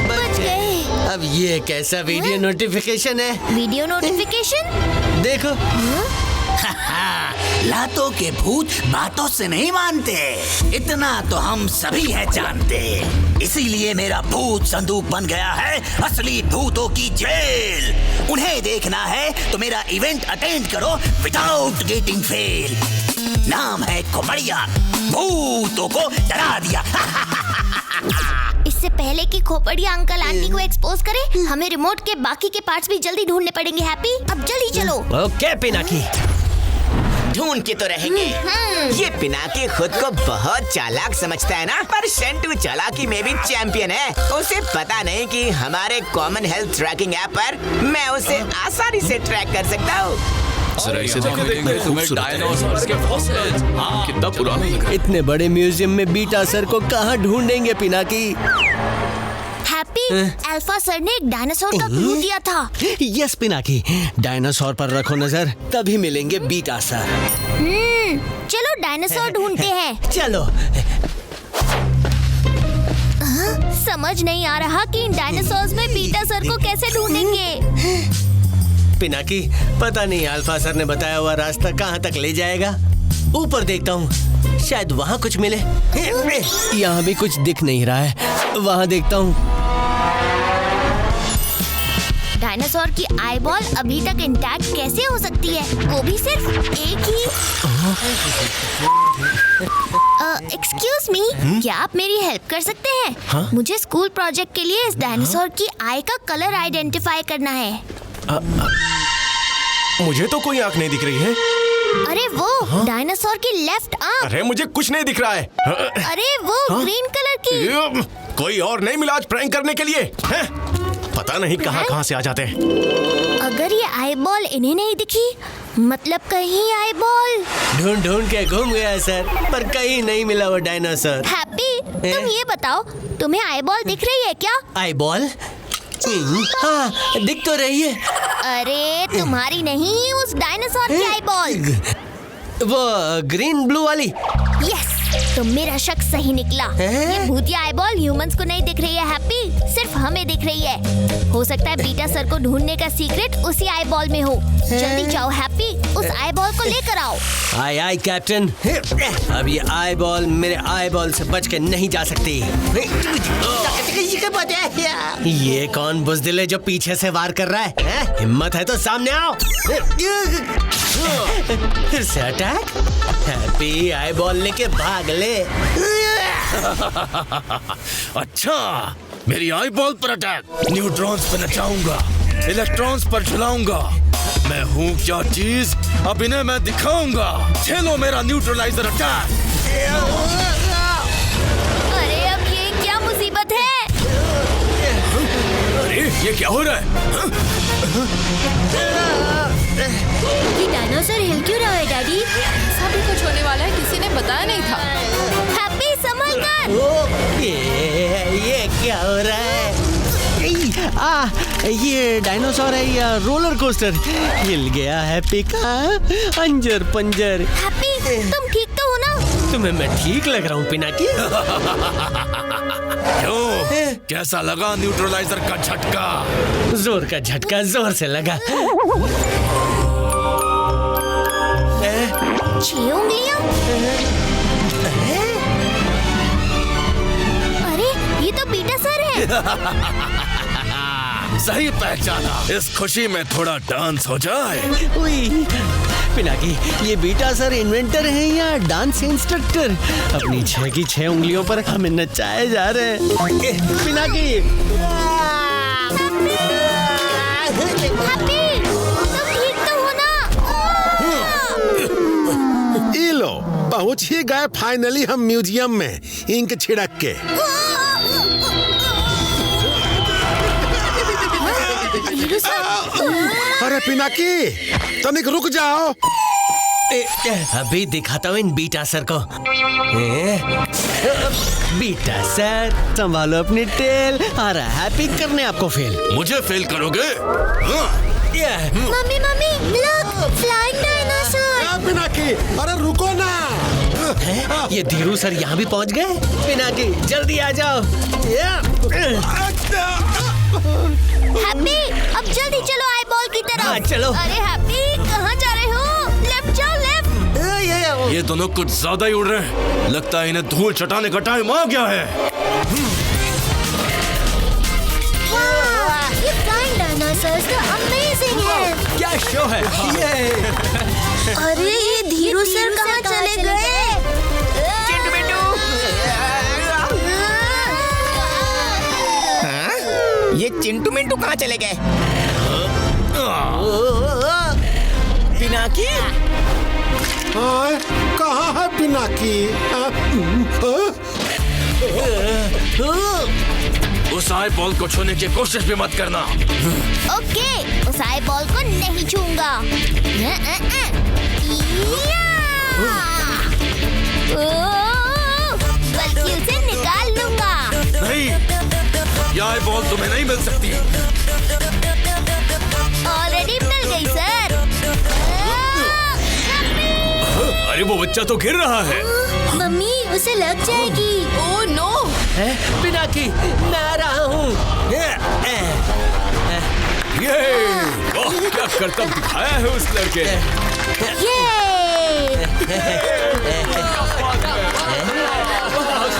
बच गए। अब ये कैसा वीडियो नोटिफिकेशन है? Video notification? देखो। लातों के भूत बातों से नहीं मानते, इतना तो हम सभी है जानते। इसीलिए मेरा भूत संदूक बन गया है असली भूतों की जेल। उन्हें देखना है तो मेरा इवेंट अटेंड करो विदाउट गेटिंग फेल। नाम है खोपड़िया, भूतों को डरा दिया। इससे पहले कि खोपड़िया अंकल आंटी को एक्सपोज करे, हमें रिमोट के बाकी के पार्ट्स भी जल्दी ढूंढने पड़ेंगे। हैप्पी, अब जल्दी चलो। ओके पिनाकी। ढूंढ के तो रहेंगे। ये पिनाकी खुद को बहुत चालाक समझता है ना, पर शंटू चालाकी में भी चैंपियन है। उसे पता नहीं कि हमारे कॉमन हेल्थ ट्रैकिंग ऐप पर मैं उसे आसानी से ट्रैक कर सकता हूँ। कितना पुराना लग रहा है। इतने बड़े म्यूजियम में बीटा सर को कहाँ ढूंढेंगे पिनाकी? हैप्पी, अल्फा सर ने एक डायनासोर का क्लू दिया था। यस पिनाकी, डायनासोर पर रखो नजर, तभी मिलेंगे बीटा सर। चलो डायनासोर ढूंढते हैं। चलो। समझ नहीं आ रहा कि इन डायनासोर्स में बीटा सर को कैसे ढूंढेंगे। पिनाकी, पता नहीं अल्फा सर ने बताया हुआ रास्ता कहाँ तक ले जाएगा। ऊपर देखता हूँ, शायद वहाँ कुछ मिले। यहाँ भी कुछ दिख नहीं रहा है, वहाँ देखता हूँ। डायनासोर की आईबॉल अभी तक इंटैक्ट कैसे हो सकती है? वो भी सिर्फ एक ही। एक्सक्यूज मी, क्या आप मेरी हेल्प कर सकते हैं? हाँ? मुझे स्कूल प्रोजेक्ट के लिए इस डायनासोर की आई का कलर आइडेंटिफाई करना है। मुझे तो कोई आंख नहीं दिख रही है। अरे वो डायनासोर की लेफ्ट आंख। अरे मुझे कुछ नहीं दिख रहा है। अरे वो ग्रीन कलर की। कोई और नहीं मिला आज प्रैंक करने के लिए है? पता नहीं कहाँ से आ जाते हैं। अगर ये आईबॉल इन्हें नहीं दिखी, मतलब कहीं आईबॉल ढूंढ के घूम गया सर, पर कहीं नहीं मिला वो डायनासोर। हैप्पी, तुम ये बताओ, तुम्हें आईबॉल दिख रही है क्या? आईबॉल? हाँ, दिख तो रही है। अरे तुम्हारी नहीं, उस डायनासोर की आईबॉल। वो ग्रीन ब्लू वाली। यस, तो मेरा शक सही निकला। ये भूतिया आईबॉल ह्यूमंस को नहीं दिख रही है हैप्पी, सिर्फ हमें दिख रही है। हो सकता है बीटा सर को ढूंढने का सीक्रेट उसी आईबॉल में हो। जल्दी जाओ हैप्पी, उस आईबॉल को लेकर आओ। आई कैप्टन। अब ये आईबॉल मेरे आईबॉल से बच के नहीं जा सकती। ये कौन बुज़दिल है जो पीछे से वार कर रहा है? हिम्मत है तो सामने आओ। फिर से अटैक। हैप्पी, आईबॉल लेके भाग ले। अच्छा, मेरी आई बॉल पर अटैक। न्यूट्रॉन्स पर नचाऊंगा, इलेक्ट्रॉन्स पर झुलाऊंगा। मैं हूँ क्या चीज, अब इन्हें मैं दिखाऊंगा। खेलो मेरा न्यूट्रलाइजर अटैक। अरे अब ये क्या मुसीबत है? अरे ये क्या हो रहा है? ये डायनासोर हिल क्यों रहा है डैडी? सभी कुछ होने वाला है, किसी ने बताया नहीं था। हैप्पी, संभल कर। ये क्या हो रहा है? ये डायनासोर है या रोलर कोस्टर? हिल गया हैप्पी का अंजर पंजर। हैप्पी, तुम ठीक तो हो ना? तुम्हें मैं ठीक लग रहा हूँ पिनाकी? क्यों, कैसा लगा न्यूट्रलाइजर का झटका? जोर का झटका जोर से लगा। 6 उंगलियां? अरे ये तो बीटा सर है। सही पहचाना। इस खुशी में थोड़ा डांस हो जाए। उई, पिनाकी, ये बीटा सर इन्वेंटर हैं या डांस इंस्ट्रक्टर? अपनी 6 की 6 उंगलियों पर हमें नचाए जा रहे हैं। पिनाकी, हैप्पी, तुम ठीक तो हो ना? ये लो, पहुंच ही गए फाइनली हम म्यूजियम में, इंक छिड़क के। अरे पिनाकी, तनिक रुक जाओ। अभी दिखाता हूँ इन बीटा सर को। बीटा सर, संभालो अपनी टेल। आ रहा है हैप्पी करने आपको फेल। मुझे फेल करोगे? Mummy mummy, look, flying dinosaur. Pinaki, अरे रुको ना। ये धीरू सर यहाँ भी पहुँच गए। पिनाकी, जल्दी आ जाओ। हैप्पी अब जल्दी चलो आई बॉल की तरफ। हाँ, चलो। अरे हैप्पी कहाँ जा रहे हो? लेफ्ट जाओ लेफ्ट। ये दोनों कुछ ज्यादा ही उड़ रहे हैं। लगता है इन्हें धूल चटाने का टाइम आ गया है। ये फ्लाइंग डायनासोर्स तो अमेजिंग है। क्या शो है ये? अरे ये धीरू सर कहाँ चले गए? चिंटू मिंटू। हाँ? ये चिंटू मिंटू कहाँ चले गए? पिनाकी? कहाँ है पिनाकी? उस आई बॉल को छूने की कोशिश भी मत करना। ओके उस आई बॉल को नहीं छूंगा। बल्कि उसे निकाल लूंगा। नहीं, ये आई बॉल तुम्हें नहीं मिल सकती। ऑलरेडी मिल गई सर। अरे वो बच्चा तो गिर रहा है। मम्मी उसे लग जाएगी। Oh no. पिनाकी मैं आ रहा हूँ। ये क्या करतब दिखाया है उस लड़के ने।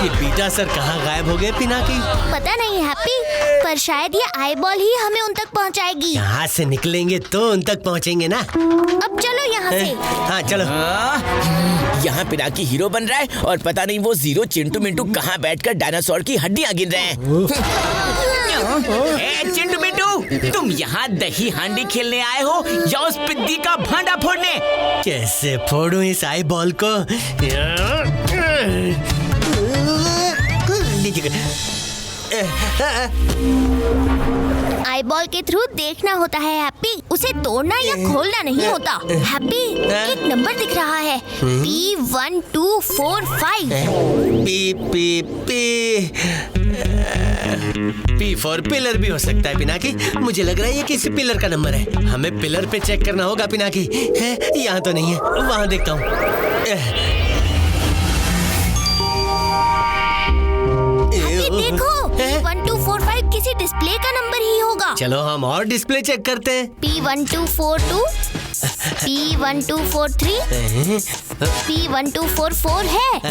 ये बीटा सर कहाँ गायब हो गए पिनाकी? पता नहीं हैप्पी, पर शायद ये आई बॉल ही हमें उन तक पहुंचाएगी। यहाँ से निकलेंगे तो उन तक पहुँचेंगे ना। अब चलो यहाँ से। हाँ चलो। यहाँ पिनाकी हीरो बन रहा है और पता नहीं वो जीरो चिंटू मिंटू कहाँ बैठकर डायनासोर की हड्डियाँ गिन रहे हैं। ए, चिंटू मिंटू तुम यहाँ दही हांडी खेलने आए हो या उस पिद्दी का भांडा फोड़ने? कैसे फोड़ूं इस आई बॉल को? आई बॉल के थ्रू देखना होता है हैप्पी, उसे तोड़ना या खोलना नहीं होता। हैप्पी एक नंबर दिख रहा है P1245। P फॉर पिलर भी हो सकता है पिनाकी। मुझे लग रहा है ये किसी पिलर का नंबर है। हमें पिलर पे चेक करना होगा पिनाकी। है यहाँ तो नहीं है, वहाँ देखता हूँ। देखो P1245 किसी डिस्प्ले का नंबर ही होगा। चलो हम और डिस्प्ले चेक करते हैं। P1242, P1243, P1244 है।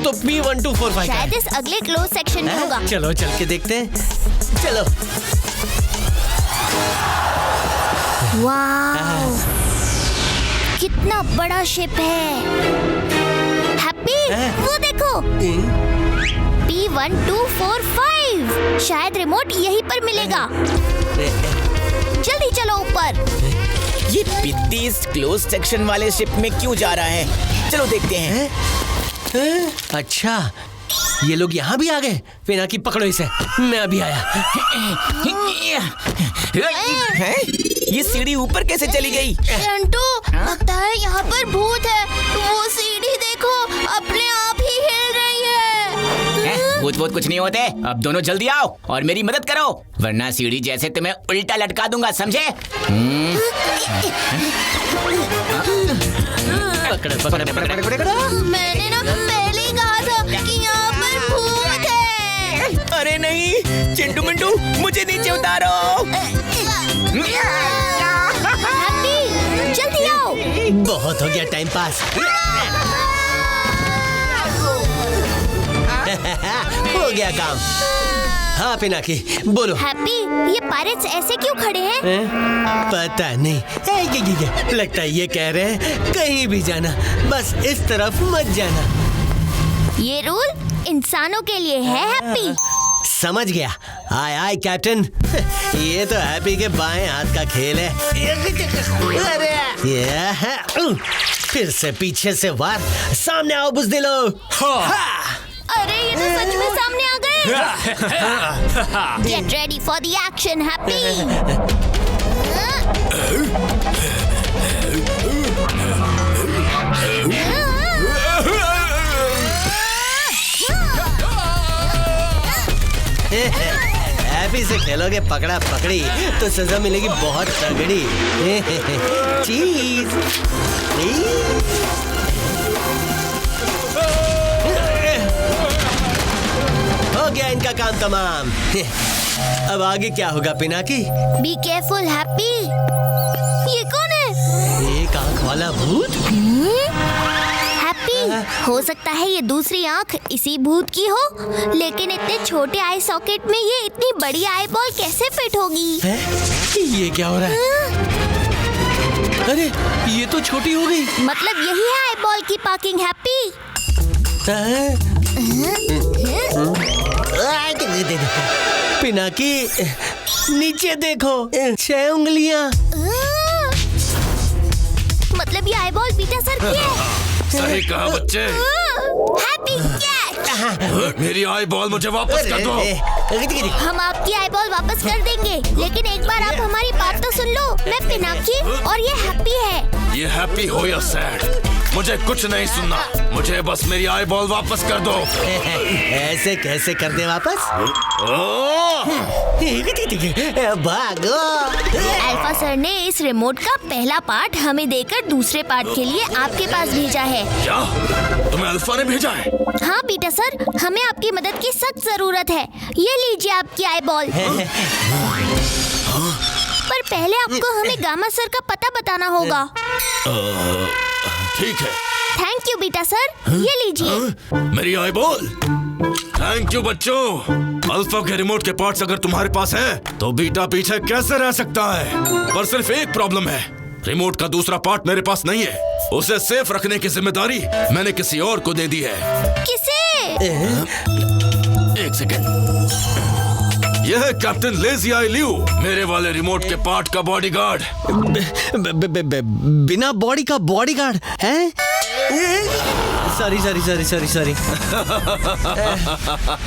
तो P1245 शायद इस अगले क्लोज सेक्शन में होगा। चलो चल के देखते हैं। चलो। वाव, कितना बड़ा शिप है। हैप्पी वो देखो P1245। शायद रिमोट यहीं पर मिलेगा। जल्दी चलो ऊपर। ये पिद्दी इस क्लोज सेक्शन वाले शिप में क्यों जा रहा है? चलो देखते हैं। अच्छा ये लोग यहाँ भी आ गए। पिनाकी पकड़ो इसे, मैं अभी आया। हैं? ये सीढ़ी ऊपर कैसे चली गई? चिंटू लगता है यहाँ पर भूत है। वो सीढ़ी देखो अपने आप ही हिल रही है। भूत भूत कुछ नहीं होते। अब दोनों जल्दी आओ और मेरी मदद करो, वरना सीढ़ी जैसे तुम्हें उल्टा लटका दूंगा, समझे? मैंने ना पहले ही कहा था कि यहाँ पर भूत है। अरे नहीं चिंटू मिंटू मुझे नीचे उतारो। हैप्पी जल्दी आओ। बहुत हो गया टाइम पास। हो गया काम। हाँ पिनाकी बोलो। हैप्पी ये पायरेट्स ऐसे क्यों खड़े हैं? पता नहीं। लगता है ये कह रहे हैं कहीं भी जाना, बस इस तरफ मत जाना। ये रूल इंसानों के लिए है हैप्पी। समझ गया। आय आय कैप्टन। ये तो हैप्पी के बाएं हाथ का खेल है। ये है। फिर से पीछे से वार। सामने आओ बुज़दिलो। अरे ये तो सच में सामने आ गए। Get ready for the action, Happy. Happy से खेलोगे पकड़ा पकड़ी तो सजा मिलेगी बहुत तगड़ी। चीज हो गया इनका काम तमाम। अब आगे क्या होगा पिनाकी? Be careful happy. ये कौन है? एक आंख वाला भूत? हैप्पी, हो सकता है ये दूसरी आंख इसी भूत की हो, लेकिन इतने छोटे आई सॉकेट में ये इतनी बड़ी आई बॉल कैसे फिट होगी? ये क्या हो रहा है? अरे ये तो छोटी हो गई। मतलब यही है आई बॉल की पार्किंग हैप्पी। पिनाकी नीचे देखो, 6 उंगलियां। मतलब ये आई बॉल बीटा सर की है। सही कहा बच्चे। Happy catch. मेरी आई बॉल मुझे वापस कर दो। हम आपकी आई बॉल वापस कर देंगे, लेकिन एक बार आप हमारी बात तो सुन लो। मैं पिनाकी और ये हैप्पी है। ये हैप्पी हो या सैड, मुझे कुछ नहीं सुनना। मुझे बस मेरी आई बॉल वापस कर दो। ऐसे कैसे कर दे वापस? भागो। अल्फा सर ने इस रिमोट का पहला पार्ट हमें देकर दूसरे पार्ट के लिए आपके पास भेजा है। क्या तुम्हें अल्फा ने भेजा है? हाँ पीटर सर, हमें आपकी मदद की सख्त जरूरत है। ये लीजिए आपकी आई बॉल। पर पहले आपको हमें गामा सर का पता बताना होगा। ठीक है। थैंक यू बीटा सर, ये लीजिए। मेरी आई बॉल। थैंक यू बच्चों। अल्फा के रिमोट के पार्ट्स अगर तुम्हारे पास हैं, तो बीटा पीछे कैसे रह सकता है? पर सिर्फ एक प्रॉब्लम है, रिमोट का दूसरा पार्ट मेरे पास नहीं है। उसे सेफ रखने की जिम्मेदारी मैंने किसी और को दे दी है। किसे? एक सेकेंड। यह है कैप्टन लेजी आई लियू, मेरे वाले रिमोट के पार्ट का बॉडीगार्ड। बिना बॉडी का बॉडीगार्ड है? सॉरी।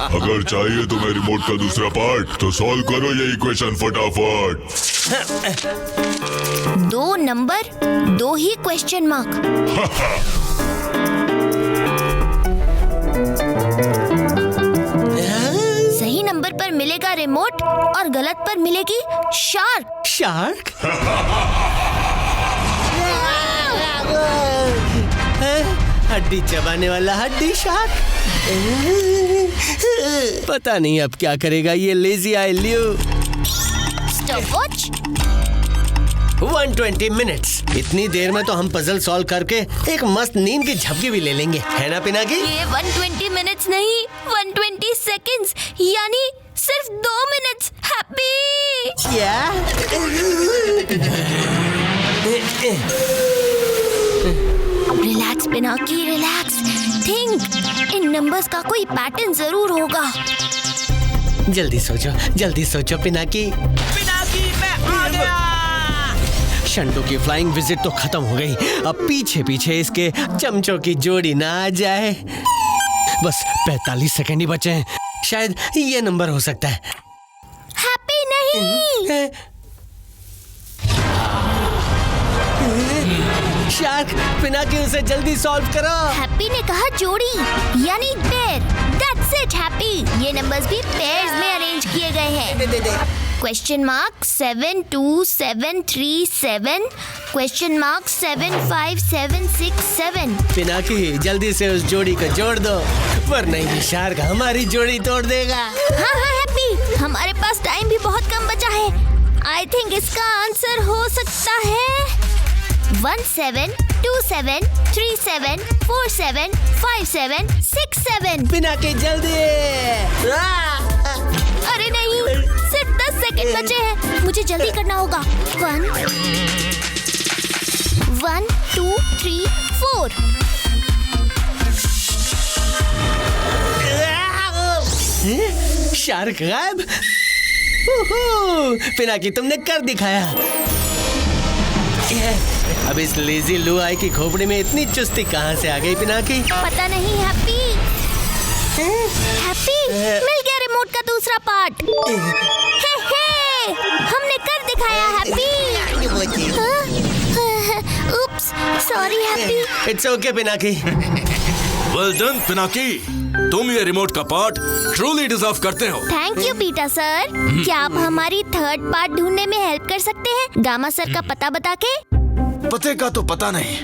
अगर चाहिए तुम्हें रिमोट का दूसरा पार्ट, तो सॉल्व करो ये इक्वेशन फटाफट। 2 नंबर 2 ही क्वेश्चन मार्क। सही नंबर पर मिलेगा रिमोट और गलत पर मिलेगी शार्क। शार्क? हड्डी चबाने वाला हड्डी शार्क। पता नहीं अब क्या करेगा ये lazy I Liu. Stopwatch. 120 minutes. इतनी देर में तो हम पजल सॉल्व करके एक मस्त नींद की झपकी भी ले लेंगे, है ना पिनाकी? ये 120 मिनट्स नहीं, 120 सेकंड्स, यानी सिर्फ 2 minutes. Happy. Relax Pinaki, relax. Think, इन नंबर्स का कोई पैटर्न जरूर होगा। जल्दी सोचो पिनाकी। मैं आ गया। शंटू की फ्लाइंग विजिट तो खत्म हो गई। अब पीछे पीछे इसके चमचों की जोड़ी ना आ जाए। बस 45 सेकंड ही बचे हैं, शायद ये नंबर हो सकता है। हैप्पी नहीं। शार्क, पिनाकी उसे जल्दी सॉल्व करो। हैप्पी ने कहा जोड़ी, यानी पेयर। That's it happy. ये नंबर्स भी पेयर्स में अरेंज किए गए हैं। Question mark 72737, question mark 75767। Pinaki जल्दी से उस जोड़ी को जोड़ दो, वरना ये शार्क हमारी जोड़ी तोड़ देगा। हाँ हैप्पी, हमारे पास टाइम भी बहुत कम बचा है। आई थिंक इसका आंसर हो सकता है 172737475767 पिनाकी जल्दी। अरे नहीं, सिर्फ 10 सेकंड बचे हैं, मुझे जल्दी करना होगा। 1 2 3 4। शार्क गायब। पिनाकी तुमने कर दिखाया। अब इस लेजी लू आई की खोपड़ी में इतनी चुस्ती कहाँ से आ गई पिनाकी? पता नहीं हैप्पी। मिल गया रिमोट का दूसरा पार्ट। हमने कर दिखाया happy. Oops, sorry happy. It's okay Pinaki. Well done Pinaki, तुम ये रिमोट का पार्ट ट्रूली डिजर्व करते हो। थैंक यू पीटा सर। क्या आप हमारी थर्ड पार्ट ढूंढने में हेल्प कर सकते हैं, गामा सर का पता बता के? पते का तो पता नहीं,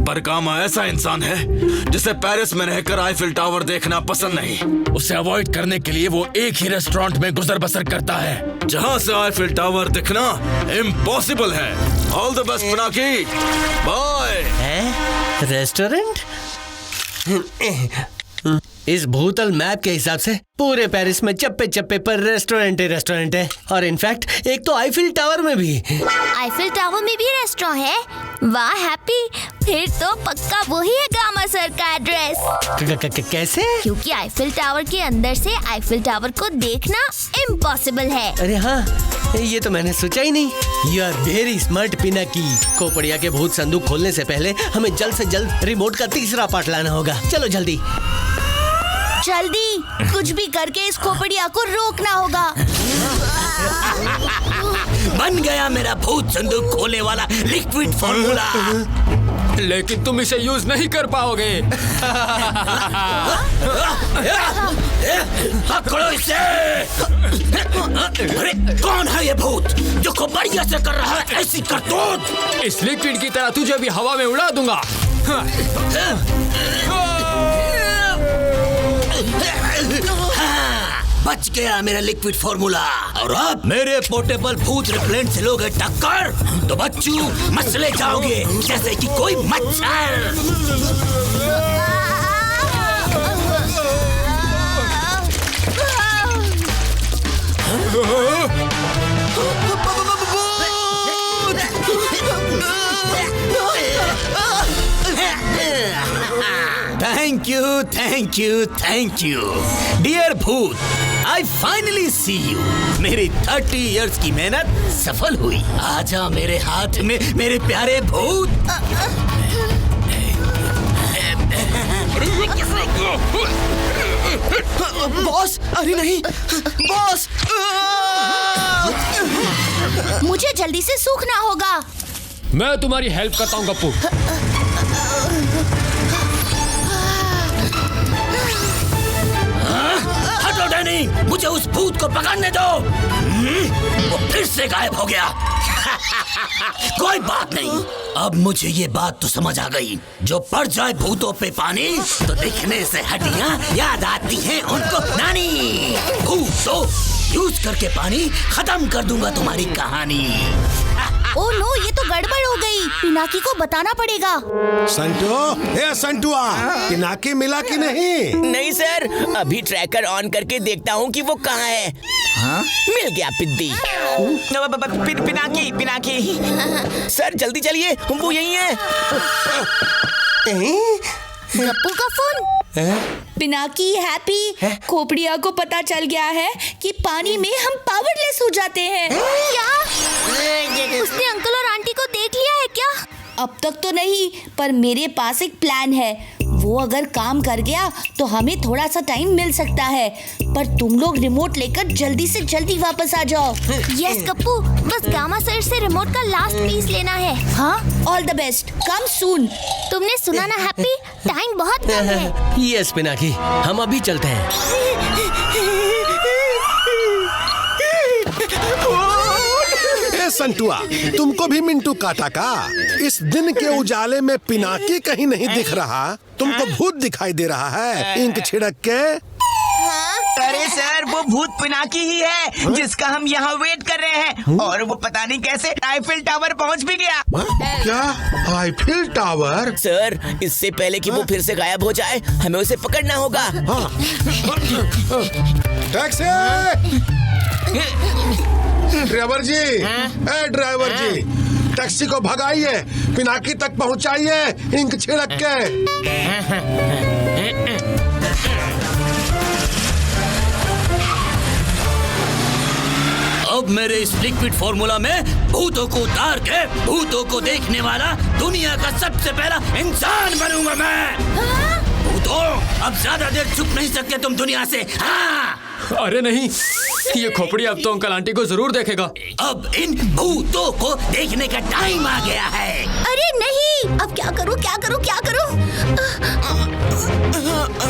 पर कामा ऐसा इंसान है जिसे पेरिस में रहकर आईफिल टावर देखना पसंद नहीं। उसे अवॉइड करने के लिए वो एक ही रेस्टोरेंट में गुजर बसर करता है जहाँ से आईफिल टावर दिखना इम्पॉसिबल है। All the best Pinaki, bye. Restaurant? इस भूतल मैप के हिसाब से पूरे पेरिस में चप्पे चप्पे पर रेस्टोरेंट है और इनफैक्ट एक तो आईफिल टावर में भी। आईफिल टावर में भी रेस्टोरेंट है? वाह हैप्पी, फिर तो पक्का वही है गामा सर का एड्रेस। कैसे? क्योंकि आईफिल टावर के अंदर से आईफिल टावर को देखना इम्पॉसिबल है। अरे हाँ, ये तो मैंने सोचा ही नहीं। You are very smart Pinaki. Khopdiya के भूत संदूक खोलने से पहले हमें जल्द से जल्द रिमोट का तीसरा पार्ट लाना होगा। चलो जल्दी जल्दी, कुछ भी करके इस खोपड़िया को रोकना होगा। बन गया मेरा भूत संदूक खोलने वाला लिक्विड फॉर्मूला। लेकिन तुम इसे यूज नहीं कर पाओगे। पकड़ो इसे। अरे कौन है ये भूत जो खोपड़िया से कर रहा है ऐसी करतूत? इस लिक्विड की तरह तुझे भी हवा में उड़ा दूंगा। बच गया मेरा लिक्विड फॉर्मूला। और अब मेरे पोर्टेबल भूत रिपेलेंट से लोगे टक्कर तो बच्चू मसले जाओगे जैसे कि कोई मच्छर। Thank you, thank you, thank you dear भूत। I finally see you. मेरी 30 इयर्स की मेहनत सफल हुई। आजा मेरे हाथ में मेरे प्यारे भूत। बॉस, अरे नहीं बॉस। मुझे जल्दी से सूखना होगा। मैं तुम्हारी हेल्प करता हूँ गप्पू। हटो डैनी, मुझे उस भूत को पकड़ने दो। वो फिर से गायब हो गया। कोई बात नहीं, अब मुझे ये बात तो समझ आ गई। जो पड़ जाए भूतों पे पानी तो दिखने से हड्डियां याद आती हैं उनको नानी। भूतों यूज करके पानी खत्म कर दूंगा तुम्हारी कहानी। ओह नो, ये तो गड़बड़ हो गई। पिनाकी को बताना पड़ेगा। संटू, हे संटुआ, पिनाकी मिला कि नहीं? नहीं सर, अभी ट्रैकर ऑन करके देखता हूँ कि वो कहाँ है। हाँ? मिल गया पिद्दी। पिनाकी, पिनाकी सर जल्दी चलिए, वो यही है। गप्पू का फोन। पिनाकी, हैप्पी, खोपड़िया को पता चल गया है कि पानी में हम पावरलेस हो जाते हैं। क्या? उसने अंकल और आंटी को देख लिया है क्या? अब तक तो नहीं, पर मेरे पास एक प्लान है। वो अगर काम कर गया तो हमें थोड़ा सा टाइम मिल सकता है, पर तुम लोग रिमोट लेकर जल्दी से जल्दी वापस आ जाओ। यस गप्पू, बस गामा सर से रिमोट का लास्ट पीस लेना है। हाँ, ऑल द बेस्ट, कम सून। तुमने सुना ना हैप्पी, टाइम बहुत कम है। यस पिनाकी, हम अभी चलते हैं। संटुआ, तुमको भी मिंटू काटा का? इस दिन के उजाले में पिनाकी कहीं नहीं दिख रहा, तुमको भूत दिखाई दे रहा है इंक छिड़क के। अरे सर, वो भूत पिनाकी ही है जिसका हम यहाँ वेट कर रहे हैं, और वो पता नहीं कैसे आईफिल टावर पहुँच भी गया। क्या आईफिल टावर? सर, इससे पहले कि वो फिर से गायब हो जाए, हमें उसे पकड़ना होगा। टैक्सी! ड्राइवर जी, ए ड्राइवर जी, टैक्सी को भगाइए, पिनाकी तक पहुंचाइए इंक छिड़क के। अब मेरे इस लिक्विड फॉर्मूला में भूतों को उतार के भूतों को देखने वाला दुनिया का सबसे पहला इंसान बनूंगा मैं। भूतों, अब ज्यादा देर छुप नहीं सकते तुम दुनिया से। हाँ। अरे नहीं, ये खोपड़ी अब तो अंकल आंटी को जरूर देखेगा। अब इन भूतों को देखने का टाइम आ गया है। अरे नहीं, अब क्या करूं, क्या करूं, क्या करूं?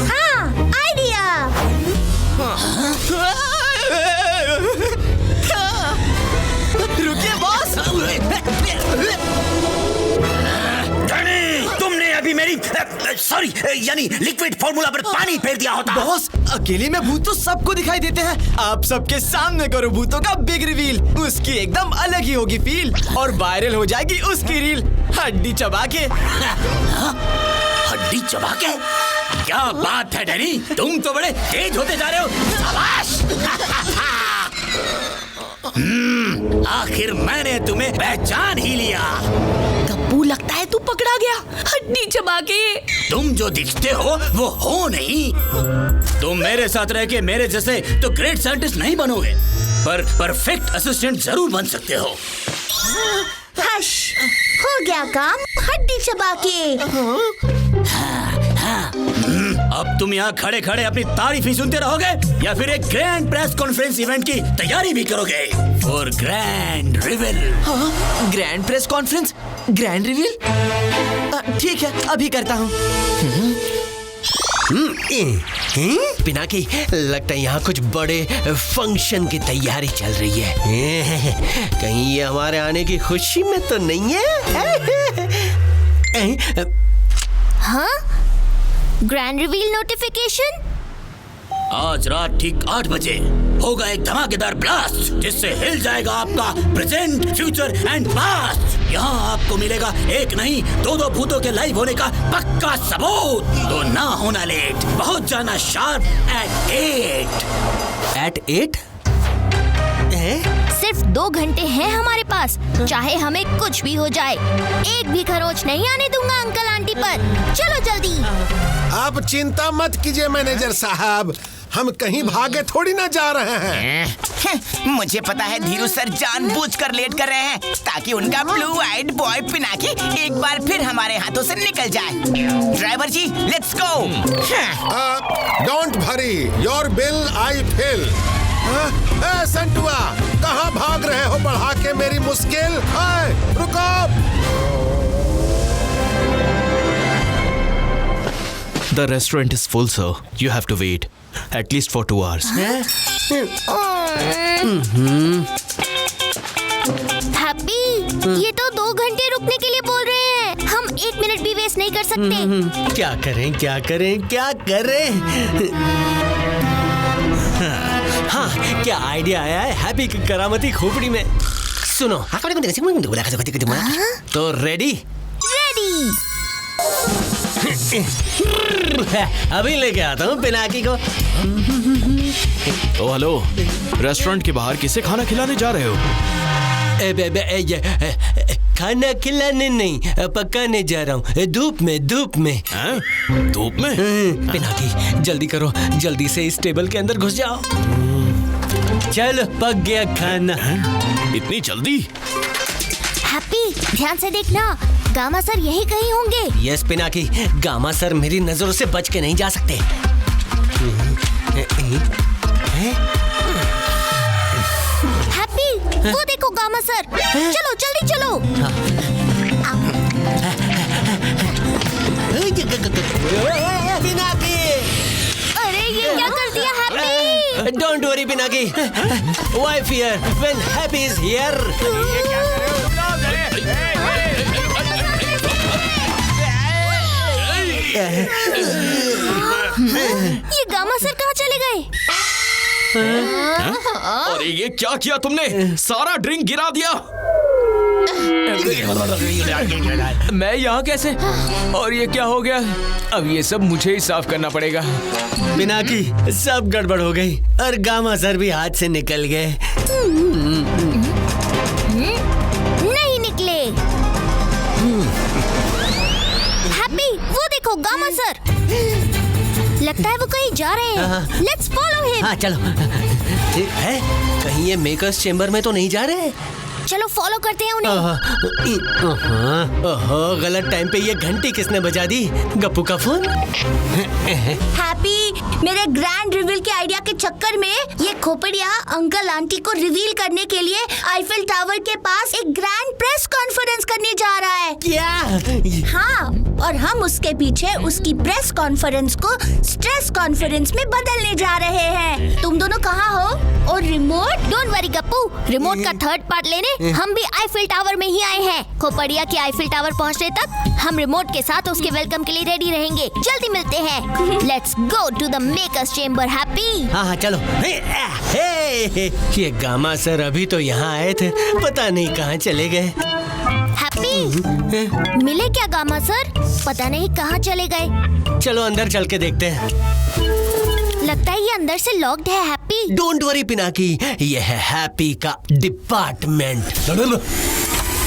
हाँ, आइडिया। रुकिए बॉस। तुमने सॉरी, यानी लिक्विड फॉर्मूला पर पानी फेर दिया होता। बॉस, अकेले में भूत तो सबको दिखाई देते हैं। आप सबके सामने करो भूतों का बिग रिवील। उसकी एकदम अलग ही होगी फील और वायरल हो जाएगी उसकी रील, हड्डी चबा के। हड्डी चबा के? क्या बात है डैनी, तुम तो बड़े तेज होते जा रहे हो। शाबाश। आखिर मैंने तुम्हें पहचान ही लिया। गप्पू, लगता है तू पकड़ा गया, हड्डी चबा के। तुम जो दिखते हो वो हो नहीं। तुम मेरे साथ रह के मेरे जैसे तो ग्रेट साइंटिस्ट नहीं बनोगे, पर परफेक्ट असिस्टेंट जरूर बन सकते हो। हश, हो गया काम, हड्डी चबा के। अब तुम यहाँ खड़े खड़े अपनी तारीफ ही सुनते रहोगे या फिर एक ग्रैंड प्रेस कॉन्फ्रेंस इवेंट की तैयारी भी करोगे for grand reveal? Grand press conference, grand reveal? ठीक है, अभी करता हूँ। पिनाकी, लगता है यहाँ कुछ बड़े फंक्शन की तैयारी चल रही है। कहीं ये हमारे आने की खुशी में तो नहीं है? हाँ? Grand reveal notification? आज रात ठीक 8 बजे होगा एक धमाकेदार ब्लास्ट जिससे हिल जाएगा आपका प्रेजेंट, फ्यूचर एंड पास्ट। यहाँ आपको मिलेगा एक नहीं 2-2 भूतों के लाइव होने का पक्का सबूत। तो ना होना लेट, पहुँच जाना शार्प at 8। सिर्फ 2 घंटे हैं हमारे पास, चाहे हमें कुछ भी हो जाए। एक भी खरोच नहीं आने दूंगा अंकल आंटी पर। चलो जल्दी। आप चिंता मत कीजिए मैनेजर साहब, हम कहीं भागे थोड़ी ना जा रहे हैं। मुझे पता है धीरू सर जानबूझकर लेट कर रहे हैं ताकि उनका ब्लू आइड बॉय पिनाकी एक बार फिर हमारे हाथों से निकल जाए। Driver ji, let's go. Don't worry, your bill I fill. Santua, कहाँ भाग रहे हो बढ़ा के मेरी मुश्किल? रुको। The restaurant is full, sir. You have to wait at least for 2 hours. Happy, ये तो 2 घंटे रुकने के लिए बोल रहे हैं। हम 1 मिनट भी वेस्ट नहीं कर सकते। क्या करें, क्या करें, क्या करें? हाँ, क्या आइडिया आया है हैप्पी की करामती खोपड़ी में। सुनो, तो रेडी? रेडी। अभी लेके आता हूँ पिनाकी को। ओ हेलो, रेस्टोरेंट के बाहर किसे खाना खिलाने जा रहे हो? खाना खिलाने नहीं, पकाने जा रहा हूँ। धूप में, धूप में। धूप में? पिनाकी, जल्दी करो, जल्दी से इस टेबल के अंदर घुस जाओ। चलो, पक गया खाना। इतनी जल्दी? हैप्पी, ध्यान से देखना, गामा सर यही कहीं होंगे। यस पिनाकी, गामा सर मेरी नजरों से बच के नहीं जा सकते। हैप्पी, वो देखो गामा सर। चलो जल्दी चलो। पिनाकी, अरे ये क्या कर दिया happy? Don't worry Pinaki, why fear when happy is here. ये गामा सर कहाँ चले गए? अरे ये क्या किया तुमने? सारा ड्रिंक गिरा दिया। मैं यहाँ कैसे? और ये क्या हो गया? अब ये सब मुझे ही साफ करना पड़ेगा। पिनाकी, सब गड़बड़ हो गई और गामा सर भी हाथ से निकल गए। नहीं निकले। हैप्पी, वो देखो गामा सर। लगता है वो कहीं जा रहे हैं। Let's follow him. हाँ चलो। है? कहीं ये मेकर्स चेम्बर में तो नहीं जा रहे? चलो फॉलो करते हैं उन्हें। ओहो, गलत टाइम पे ये घंटी किसने बजा दी? गप्पू का फोन? हैप्पी, मेरे ग्रैंड रिवील के आइडिया के चक्कर में ये खोपड़िया अंकल आंटी को रिवील करने के लिए आईफिल टावर के पास एक ग्रैंड प्रेस कॉन्फ्रेंस करने जा रहा है। क्या? हाँ, और हम उसके पीछे उसकी प्रेस कॉन्फ्रेंस को स्ट्रेस कॉन्फ्रेंस में बदलने जा रहे हैं। तुम दोनों कहाँ हो? और remote? Don't worry Gappu, remote का थर्ड पार्ट लेने हम भी आईफिल टावर में ही आए हैं। खोपड़िया के आईफिल टावर पहुंचने तक हम रिमोट के साथ उसके वेलकम के लिए रेडी रहेंगे। जल्दी मिलते हैं। Let's go to the makers chamber. Happy? हाँ चलो। ये गामा सर अभी तो यहाँ आए थे, पता नहीं कहाँ चले गए। हैप्पी, मिले क्या गामा सर? पता नहीं कहाँ चले गए। चलो अंदर चल के देखते हैं। लगता है ये अंदर से लॉक्ड है। हैप्पी, डोंट वरी पिनाकी, ये है हैप्पी का department.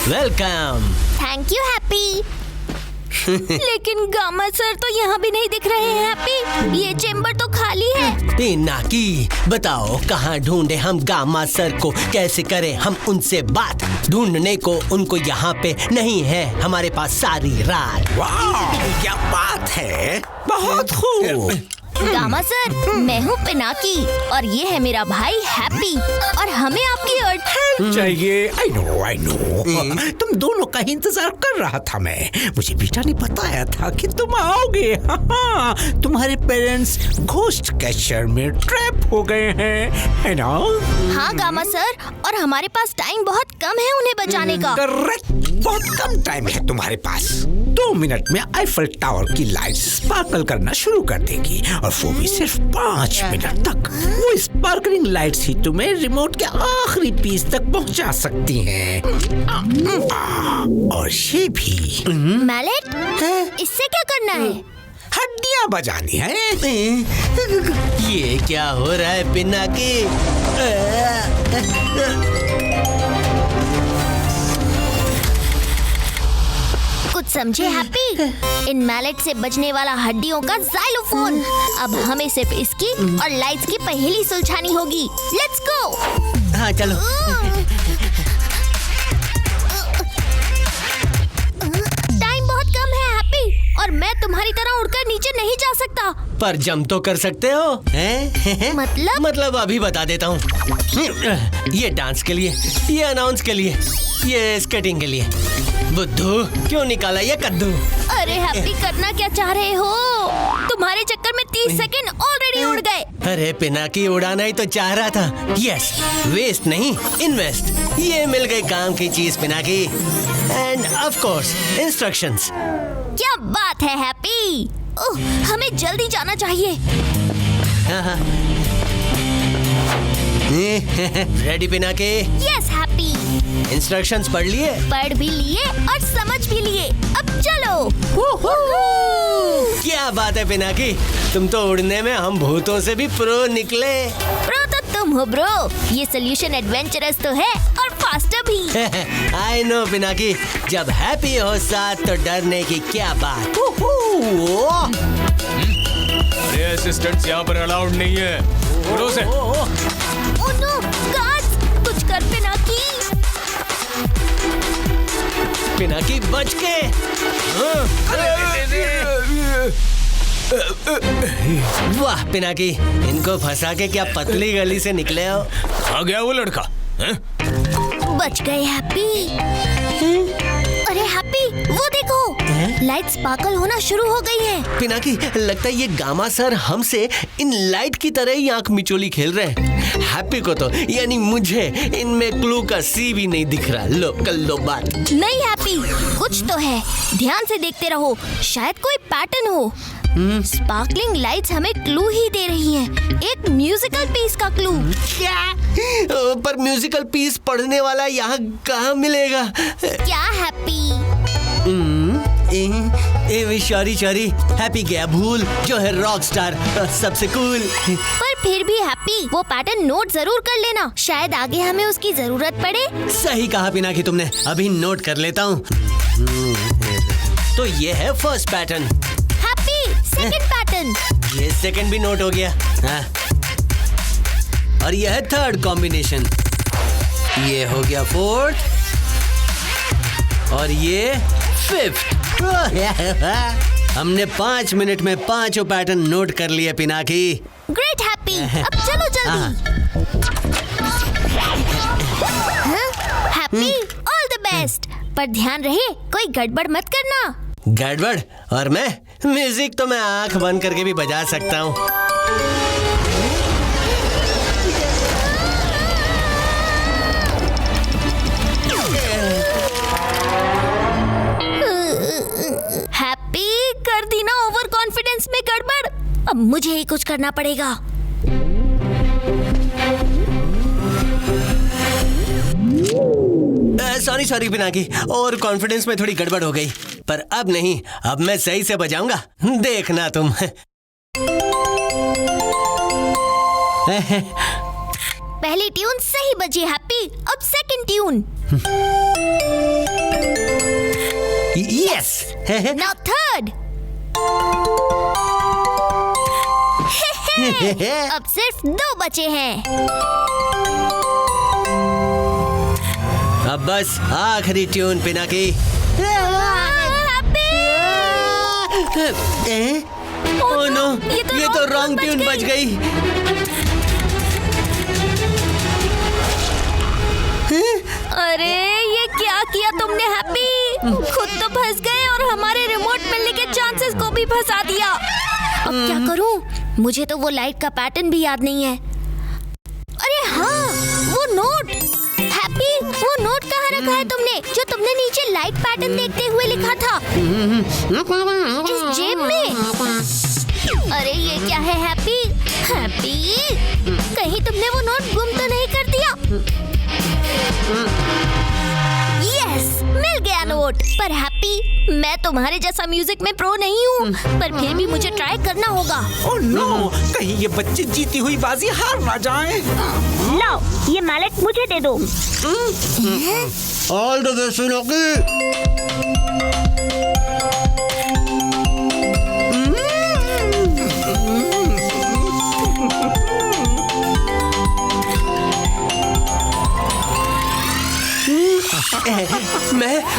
Welcome. Thank you happy. लेकिन गामा सर तो यहाँ भी नहीं दिख रहे हैं। हैप्पी, ये चेम्बर तो खाली है। पिनाकी बताओ कहाँ ढूंढे हम गामा सर को, कैसे करें हम उनसे बात? ढूंढने को उनको यहाँ पे नहीं है हमारे पास सारी रात। वाह, क्या बात है, बहुत खूब। गामा सर, मैं हूँ पिनाकी और ये है मेरा भाई हैप्पी और हमें आपकी हेल्प चाहिए। आई नो, तुम दोनों का ही इंतजार कर रहा था मैं। मुझे बेटा ने बताया था कि तुम आओगे। हाँ, तुम्हारे पेरेंट्स घोस्ट कैचर में ट्रैप हो गए हैं, है ना? हाँ गामा सर, और हमारे पास टाइम बहुत कम है उन्हें बचाने का। करेक्ट, बहुत कम टाइम है तुम्हारे पास। 2 मिनट में आईफिल टावर की लाइट स्पार्कल करना शुरू कर देगी और वो भी सिर्फ 5 मिनट तक। वो स्पार्कलिंग लाइट्स ही तुम्हें रिमोट के आखिरी पीस तक पहुंचा सकती हैं। और ये भी मैलेट, इससे क्या करना है? हड्डियां बजानी है। ये क्या हो रहा है पिनाकी? कुछ समझे हैप्पी? इन मैलेट से बजने वाला हड्डियों का जाइलोफोन। अब हमें सिर्फ इसकी और लाइट्स की पहेली सुलझानी होगी। Let's go. हाँ चलो। टाइम बहुत कम है हैप्पी, और मैं तुम्हारी तरह उड़कर नीचे नहीं जा सकता। पर जंप तो कर सकते हो। मतलब अभी बता देता हूँ। ये डांस के लिए, ये अनाउंस के लिए, ये स्केटिंग के लिए। बुद्धू, क्यों निकाला ये कद्दू? अरे हैप्पी, करना क्या चाह रहे हो? तुम्हारे चक्कर में 30 सेकंड ऑलरेडी उड़ गए। अरे पिनाकी, उड़ाना ही तो चाह रहा था। यस, वेस्ट नहीं इन्वेस्ट। ये मिल गई काम की चीज Pinaki. End of course instructions. क्या बात है हैप्पी। हमें जल्दी जाना चाहिए। Ready Pinaki? Yes happy. Instructions पढ़ लिए? पढ़ भी लिए और समझ भी लिए। अब चलो। क्या बात है पिनाकी, तुम तो उड़ने में हम भूतों से भी प्रो निकले। प्रो तो तुम हो ब्रो। ये सोल्यूशन एडवेंचरस तो है और फास्टर भी। आई नो पिनाकी, जब हैप्पी हो साथ तो डरने की क्या बात। अरे असिस्टेंट्स यहाँ पर अलाउड नहीं है। उड़ो से। ओह नो गार्ड्स, कुछ कर पिनाकी। पिनाकी बच के। वाह पिनाकी, इनको फंसा के क्या पतली गली से निकले हो। कहाँ गया वो लड़का? बच गए हैप्पी। अरे हैप्पी, वो देखो, लाइट स्पार्कल होना शुरू हो गई है। पिनाकी, लगता है ये गामा सर हमसे इन लाइट की तरह ही आंख मिचोली खेल रहे हैं। हैप्पी को तो, यानी मुझे, इनमें क्लू का सी भी नहीं दिख रहा। लो कर लो बात। नहीं हैप्पी, कुछ तो है। ध्यान से देखते रहो, शायद कोई पैटर्न हो। स्पार्कलिंग लाइट्स हमें क्लू ही दे रही हैं। एक म्यूजिकल पीस का क्लू। क्या? पर म्यूजिकल पीस पढ़ने वाला यहाँ कहाँ मिलेगा? क्या हैप्पी? सॉरी हैप्पी गया भूल, जो है रॉक स्टार सबसे कूल। पर फिर भी हैप्पी, वो पैटर्न नोट जरूर कर लेना, शायद आगे हमें उसकी जरूरत पड़े। सही कहा पिनाकी तुमने, अभी नोट कर लेता हूँ। तो ये है first pattern. Happy, second pattern. ये सेकंड भी नोट हो गया। हाँ। और ये है थर्ड कॉम्बिनेशन। ये हो गया फोर्थ और ये फिफ्थ। हमने 5 मिनट में 5 पैटर्न नोट कर लिए पिनाकी। ग्रेट हैप्पी, अब चलो जल्दी। Happy, all the best. पर ध्यान रहे, कोई गड़बड़ मत करना। गड़बड़। और मैं म्यूजिक तो मैं आंख बंद करके भी बजा सकता हूँ। हैप्पी, कर दी ना ओवर कॉन्फिडेंस में गड़बड़। अब मुझे ही कुछ करना पड़ेगा। सॉरी पिनाकी, और कॉन्फिडेंस में थोड़ी गड़बड़ हो गई, पर अब नहीं, अब मैं सही से बजाऊंगा, देखना तुम। पहली ट्यून सही बजी हैप्पी, अब second tune. Yes. Now third. अब सिर्फ 2 बचे हैं। अब बस आखिरी ट्यून पिनाकी। ओह नो, ये तो रॉन्ग ट्यून बज गई। अरे ये क्या किया तुमने हैप्पी? खुद तो फंस गए और हमारे रिमोट मिलने के चांसेस को भी फंसा दिया। अब क्या करूं? मुझे तो वो लाइट का पैटर्न भी याद नहीं है। अरे हाँ, वो नोट। हैप्पी, वो नोट कहाँ रखा है तुमने, जो तुमने नीचे लाइट पैटर्न देखते हुए लिखा था? इस जेब में। अरे ये क्या है हैप्पी? हैप्पी, कहीं तुमने वो नोट गुम तो नहीं कर दिया? यस, मिल गया नोट। पर हैप्पी, मैं तुम्हारे जैसा म्यूजिक में प्रो नहीं हूँ, पर फिर भी मुझे ट्राई करना होगा। ओह नो, कहीं ये बच्चे जीती हुई बाजी हार ना जाएं। लाओ, ये मैलेट मुझे दे दो। All the best Pinaki.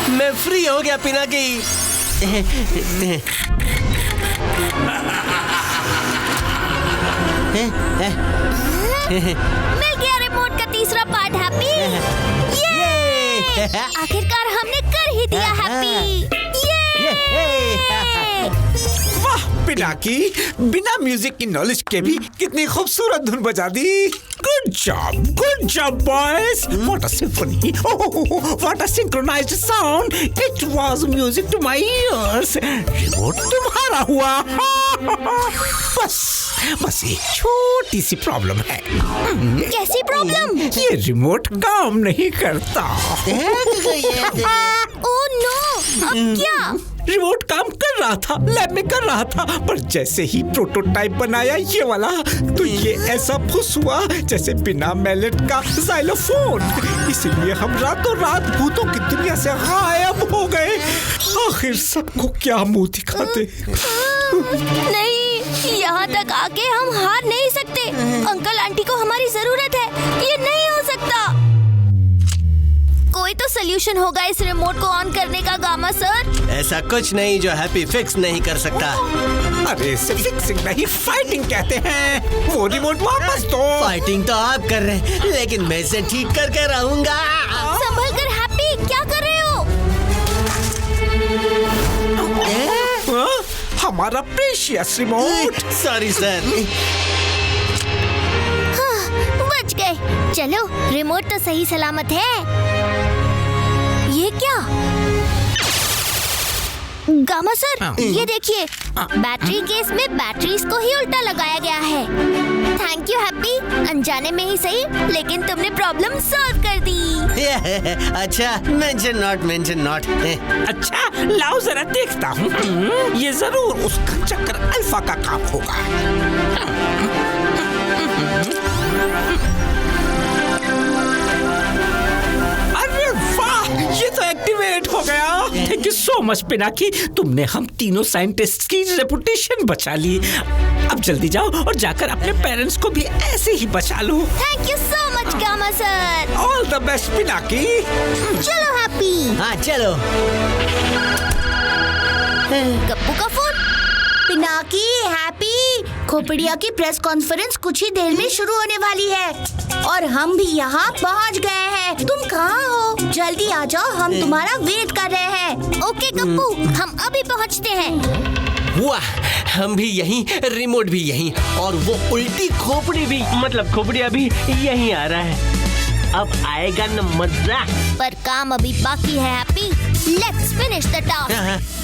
मैं फ्री हो गया पिनाकी। मिल गया रिमोट का तीसरा पार्ट हैप्पी। ये आखिरकार हमने कर ही दिया हैप्पी। वाह पिनाकी, बिना म्यूजिक की नॉलेज के भी कितनी खूबसूरत धुन बजा दी। Good job boys. What a symphony, what a synchronised sound. It was music to my ears. Remote तुम्हारा हुआ। बस एक छोटी सी प्रॉब्लम है। कैसी प्रॉब्लम? ये रिमोट काम नहीं करता। ओह नो, अब क्या? रिमोट काम कर रहा था, लैब में कर रहा था, पर जैसे ही प्रोटोटाइप बनाया ये वाला, तो ये ऐसा फुस हुआ जैसे बिना मैलेट का जाइलोफोन। इसीलिए हम रातों रात भूतों की दुनिया से गायब हो गए। आखिर सबको क्या मुंह दिखाते। नहीं, यहाँ तक आके हम हार नहीं सकते। अंकल आंटी को हमारी जरूरत है, ये नहीं हो सकता। कोई तो सोल्यूशन होगा इस रिमोट को ऑन करने का, गामा सर। ऐसा कुछ नहीं जो हैप्पी फिक्स नहीं कर सकता। अरे इसे फिक्सिंग नहीं, फाइटिंग कहते हैं। वो रिमोट वापस दो। फाइटिंग तो आप कर रहे हैं, लेकिन मैं इसे ठीक करके रहूंगा। संभल कर हैप्पी, क्या कर रहे हो? हमारा प्रेशियस रिमोट। Sorry sir. बच गए। चलो, रिमोट तो सही सलामत है। ये क्या? गामा सर, ये देखिए, बैटरी केस में बैटरीज को ही उल्टा लगाया गया है। थैंक यू हैप्पी, अनजाने में ही सही, लेकिन तुमने प्रॉब्लम सॉल्व कर दी। अच्छा, मेंशन नॉट। अच्छा, लाओ जरा देखता हूँ। ये जरूर उसका चक्कर अल्फा का काम होगा। अरे वाह, ये तो एक्टिवेट हो गया। Thank you so much Pinaki, तुमने हम तीनों साइंटिस्ट की रेपुटेशन बचा ली। अब जल्दी जाओ और जाकर अपने पेरेंट्स को भी ऐसे ही बचा लो। Thank you so much Gama sir. All the best Pinaki. चलो हैप्पी। हाँ चलो। गप्पू का phone. Pinaki, happy happy, Khopdiya की प्रेस कॉन्फ्रेंस कुछ ही देर में शुरू होने वाली है और हम भी यहाँ पहुँच गए हैं। तुम कहाँ हो? जल्दी आ जाओ, हम तुम्हारा वेट कर रहे हैं। ओके गप्पू, हम अभी पहुँचते हैं। वाह, हम भी यहीं, रिमोट भी यहीं और वो उल्टी खोपड़ी भी, मतलब खोपड़िया भी यहीं आ रहा है। अब आएगा न मजा। पर काम अभी बाकी है happy. Let's finish the task.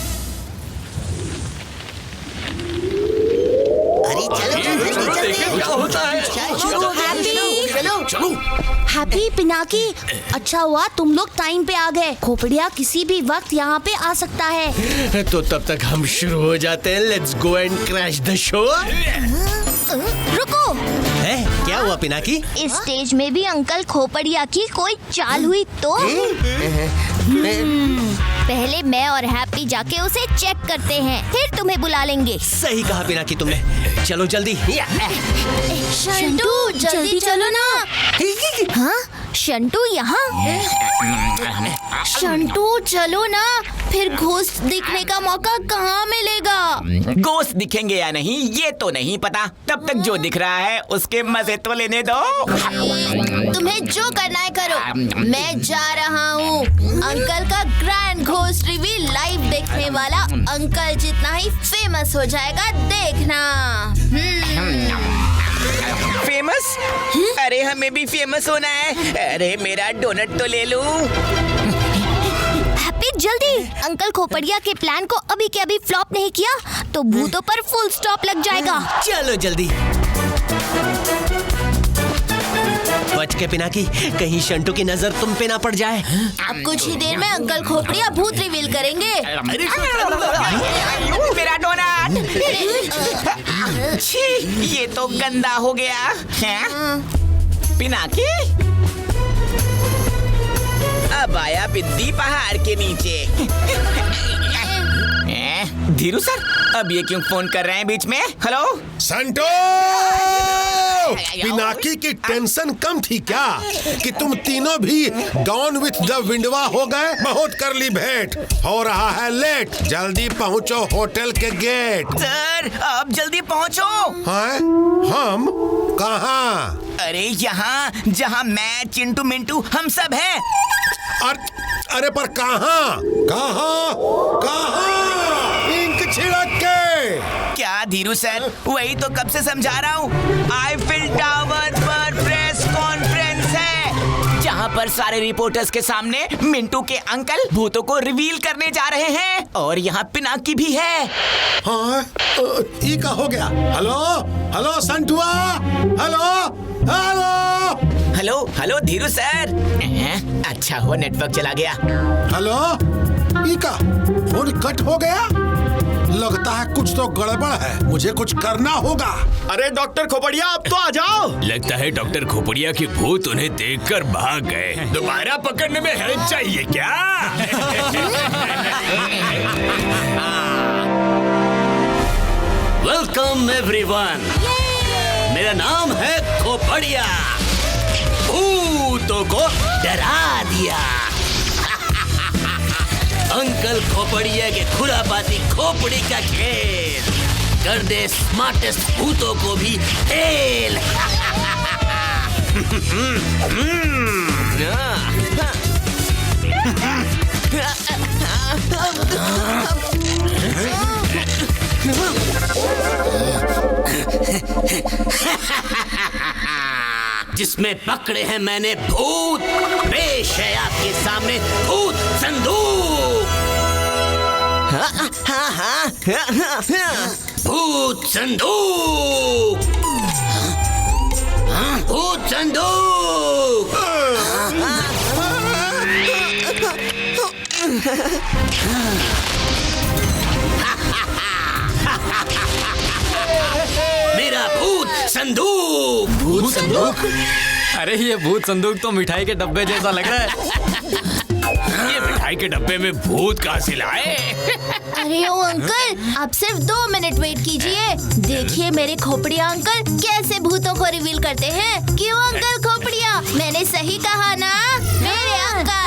Happy, Pinaki, अच्छा हुआ तुम लोग टाइम पे आ गए। खोपड़िया किसी भी वक्त यहाँ पे आ सकता है। तो तब तक हम शुरू हो जाते हैं। Let's go and crash the show. रुको, है क्या हुआ पिनाकी? इस स्टेज में भी अंकल खोपड़िया की कोई चाल हुई तो? पहले मैं और हैप्पी जाके उसे चेक करते हैं, फिर तुम्हें बुला लेंगे। सही कहा पिनाकी तुमने। चलो जल्दी। शंटू जल्दी चलो ना। हाँ, शंटू यहाँ? शंटू चलो ना, फिर घोस्ट दिखने का मौका कहाँ मिलेगा? घोस्ट दिखेंगे या नहीं ये तो नहीं पता, तब तक जो दिख रहा है उसके मजे तो लेने दो। तुम्हें जो करना है करो, मैं जा रहा हूँ। अंकल का ग्रैंड घोस्ट रिवील लाइव देखने वाला अंकल जितना ही फेमस हो जाएगा, देखना। फेमस? अरे हमें भी फेमस होना है। अरे मेरा डोनट तो ले लूं। हैप्पी जल्दी, अंकल खोपड़िया के प्लान को अभी के अभी फ्लॉप नहीं किया तो भूतों पर फुल स्टॉप लग जाएगा। चलो जल्दी। बच के पिनाकी, कहीं शंटू की नजर तुम पे ना पड़ जाए। अब कुछ ही देर में अंकल खोपड़िया भूत रिवील करेंगे। मेरा डोनट। छी, ये तो गंदा हो गया है। पिनाकी, अब आया बिद्दी पहाड़ के नीचे। धीरू सर, अब ये क्यों फोन कर रहे हैं बीच में? हेलो संटो, पिनाकी की टेंशन कम थी क्या कि तुम तीनों भी गॉन विथ द विंडवा हो गए? बहुत कर ली भेंट, हो रहा है लेट। जल्दी पहुंचो होटल के गेट। सर आप जल्दी पहुंचो। हाँ? हम कहाँ? अरे यहाँ जहाँ मैं, चिंटू मिंटू हम सब हैं। अरे पर कहाँ? कहाँ? कहाँ? इंक छिड़क के। क्या धीरू सर, वही तो कब से समझा रहा हूँ। आईफिल टावर पर प्रेस कॉन्फ्रेंस है, जहाँ पर सारे रिपोर्टर्स के सामने मिंटू के अंकल भूतों को रिवील करने जा रहे हैं और यहाँ पिनाकी भी है। हाँ, ये क्या हो गया? Hello hello Santua, hello hello hello hello Dheeru sir. अच्छा हुआ नेटवर्क चला गया। हेलो, ये क्या फोन कट हो गया? लगता है कुछ तो गड़बड़ है, मुझे कुछ करना होगा। अरे डॉक्टर खोपड़िया, अब तो आ जाओ। लगता है डॉक्टर खोपड़िया के भूत उन्हें देखकर भाग गए। दोबारा पकड़ने में हेल्प चाहिए क्या? वेलकम एवरीवन, मेरा नाम है खोपड़िया। भूतों को डरा दिया। अंकल खोपड़िया के खुरापाती खोपड़ी का खेल कर दे स्मार्टेस्ट भूतों को भी फेल। जिसमें पकड़े हैं मैंने भूत, पेश है आपके सामने भूत संदूक। भूत संदूक, भूत संदूक। मेरा भूत संदूक। भूत संदूक? अरे ये भूत संदूक तो मिठाई के डब्बे जैसा लग रहा है। ये मिठाई के डब्बे में भूत कहाँ से लाए? अरे ओ अंकल, आप सिर्फ 2 मिनट वेट कीजिए। देखिए मेरे खोपड़िया अंकल कैसे भूतों को रिवील करते हैं। क्यों अंकल खोपड़िया, मैंने सही कहा ना? मेरे अंकल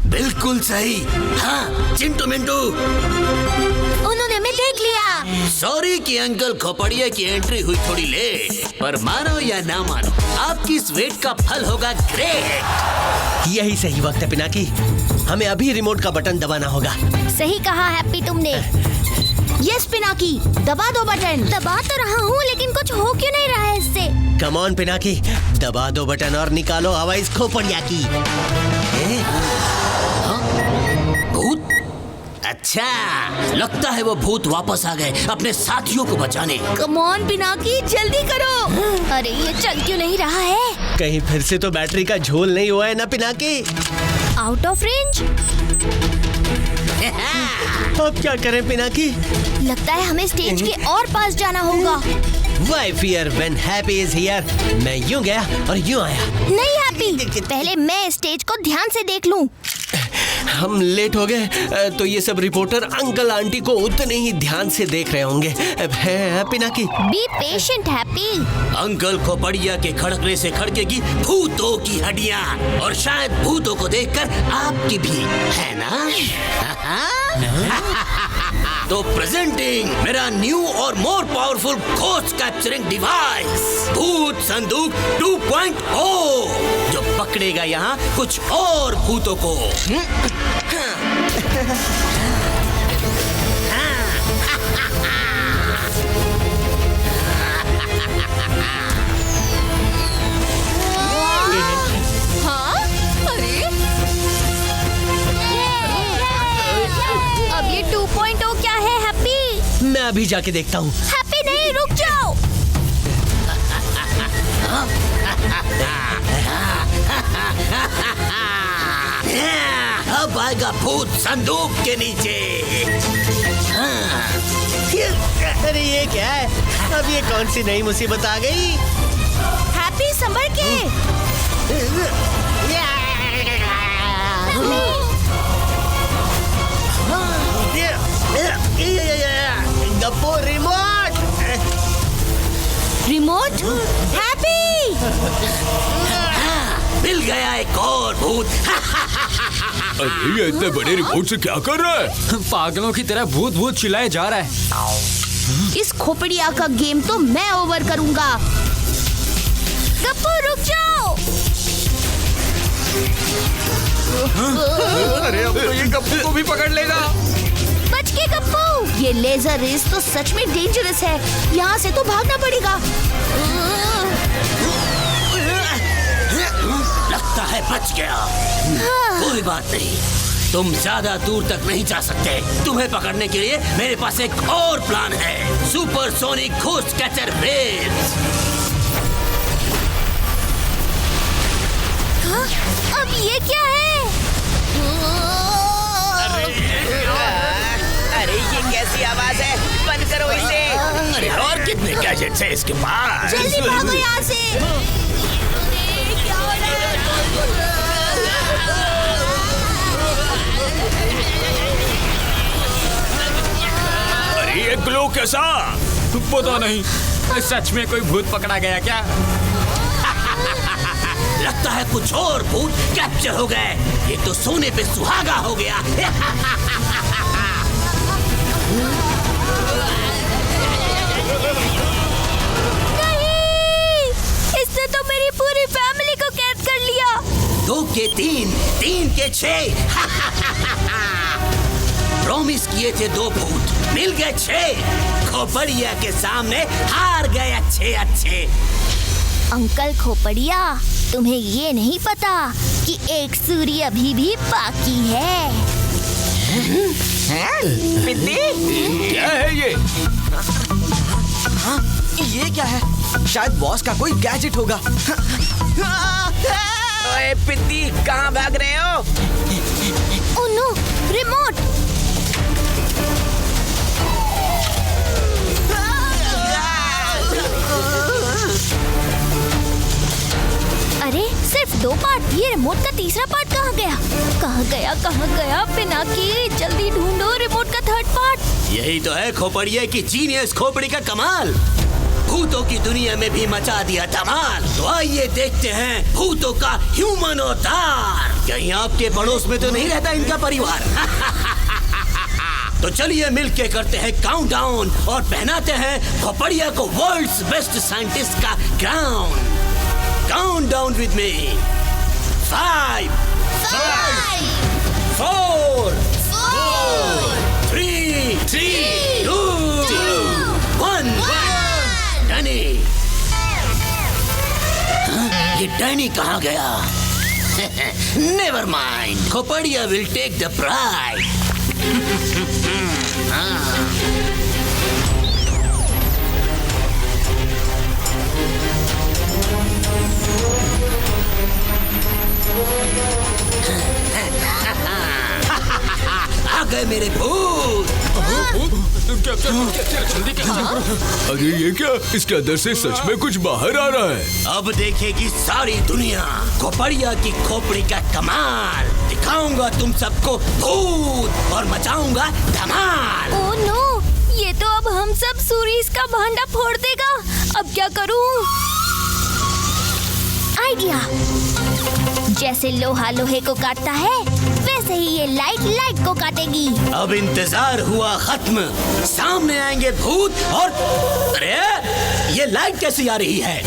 बिल्कुल सही। हाँ चिंटू मिंटू, उन्होंने हमें देख लिया। सॉरी कि अंकल खोपड़िया की एंट्री हुई थोड़ी लेट, पर मानो या ना मानो आपकी इस वेट का फल होगा ग्रेट। यही सही वक्त है पिनाकी, हमें अभी रिमोट का बटन दबाना होगा। सही कहा हैप्पी तुमने। यस पिनाकी, दबा दो बटन। दबा तो रहा हूँ लेकिन कुछ हो क्यों नहीं रहा है इससे? कम ऑन पिनाकी, दबा दो बटन और निकालो हवा इस खोपड़िया की। भूत? अच्छा, लगता है वो भूत वापस आ गए अपने साथियों को बचाने। कम ऑन पिनाकी, जल्दी करो। अरे ये चल क्यों नहीं रहा है? कहीं फिर से तो बैटरी का झोल नहीं हुआ है ना पिनाकी? Out of range. अब क्या करें पिनाकी? लगता है हमें स्टेज के और पास जाना होगा। Why fear when happy is here? मैं यूं गया और यूं आया। नहीं हैप्पी, पहले मैं स्टेज को ध्यान से देख लूं। हम लेट हो गए तो ये सब रिपोर्टर अंकल आंटी को उतने ही ध्यान से देख रहे होंगे। है Pinaki? Be patient happy. Uncle Khopdiya के खड़कने से खड़केगी भूतों की हड्डियां, और शायद भूतों को देखकर आपकी भी, है ना? तो प्रेजेंटिंग मेरा न्यू और more powerful ghost capturing device, भूत संदूक 2.0, जो पकड़ेगा यहाँ कुछ और भूतों को। हाँ? अरे अब ये 2.0 क्या है हैप्पी? मैं अभी जाके देखता हूँ। हैप्पी नहीं, रुक जाओ। अब आएगा भूत संदूक के नीचे। अरे ये क्या है? अब ये कौन सी नई मुसीबत आ गई? हैप्पी संभल के। गप्पो रिमोट। रिमोट? हैप्पी! मिल गया एक और भूत। अरे ये इतने बड़े रिमोट से क्या कर रहा है? पागलों की तरह भूत भूत चिल्लाए जा रहा है। इस खोपड़िया का गेम तो मैं ओवर करूंगा। गप्पू रुक जाओ। अरे अब तो ये गप्पू को भी पकड़ लेगा। बच के गप्पू। ये लेजर रेस तो सच में डेंजरस है, यहाँ से तो भागना पड़ेगा। लगता है बच गया। कोई बात नहीं, तुम ज्यादा दूर तक नहीं जा सकते। तुम्हें पकड़ने के लिए मेरे पास एक और प्लान है, super sonic ghost catcher waves. अब ये क्या है? अरे ये कैसी आवाज है? बंद करो इसे। अरे और कितने गैजेट्स हैं इसके पास? जल्दी भागो यहाँ से। अरे ये ग्लो कैसा? पता नहीं, सच में कोई भूत पकड़ा गया क्या? लगता है कुछ और भूत कैप्चर हो गए। ये तो सोने पे सुहागा हो गया। नहीं, इसने तो मेरी पूरी फैमिली को कैद कर लिया। 2 के 3, 3 के 6। प्रॉमिस किए थे 2 भूत, मिल गए 6। खोपड़िया के सामने हार गए अच्छे अच्छे। अंकल खोपड़िया, तुम्हें ये नहीं पता कि एक सूर्य अभी भी बाकी है। पिद्दी? क्या है ये? हाँ, ये क्या है? शायद बॉस का कोई गैजेट होगा। ओए पिद्दी, कहाँ भाग रहे हो? Oh no, remote! अरे सिर्फ 2 पार्ट, ये रिमोट का तीसरा पार्ट कहाँ गया? कहाँ गया पिनाकी? जल्दी ढूंढो रिमोट का 3rd पार्ट। यही तो है खोपड़िया की जीनियस खोपड़ी का कमाल। भूतों की दुनिया में भी मचा दिया धमाल। तो आइए देखते हैं भूतों का ह्यूमन अवतार। कहीं आपके पड़ोस में तो नहीं रहता इनका परिवार? तो चलिए मिलके करते हैं काउंटडाउन और पहनाते हैं खोपड़िया को वर्ल्ड्स बेस्ट साइंटिस्ट का crown. Countdown with me. 5 4 3 2 1 Danny. ये डैनी कहाँ गया? Never mind, Khopdiya will take the pride. आ गए मेरे भूत। अरे ये क्या? इसके अंदर से सच में कुछ बाहर आ रहा है। अब देखेगी सारी दुनिया खोपड़िया की खोपड़ी का कमाल। दिखाऊंगा तुम सबको भूत और मचाऊंगा धमाल। ओह नो, ये तो अब हम सब सूरीज का भांडा फोड़ देगा। अब क्या करूं? आइडिया। जैसे लोहा लोहे को काटता है, वैसे ही ये लाइट लाइट को काटेगी। अब इंतजार हुआ खत्म। सामने आएंगे भूत और अरे ये लाइट कैसी आ रही है?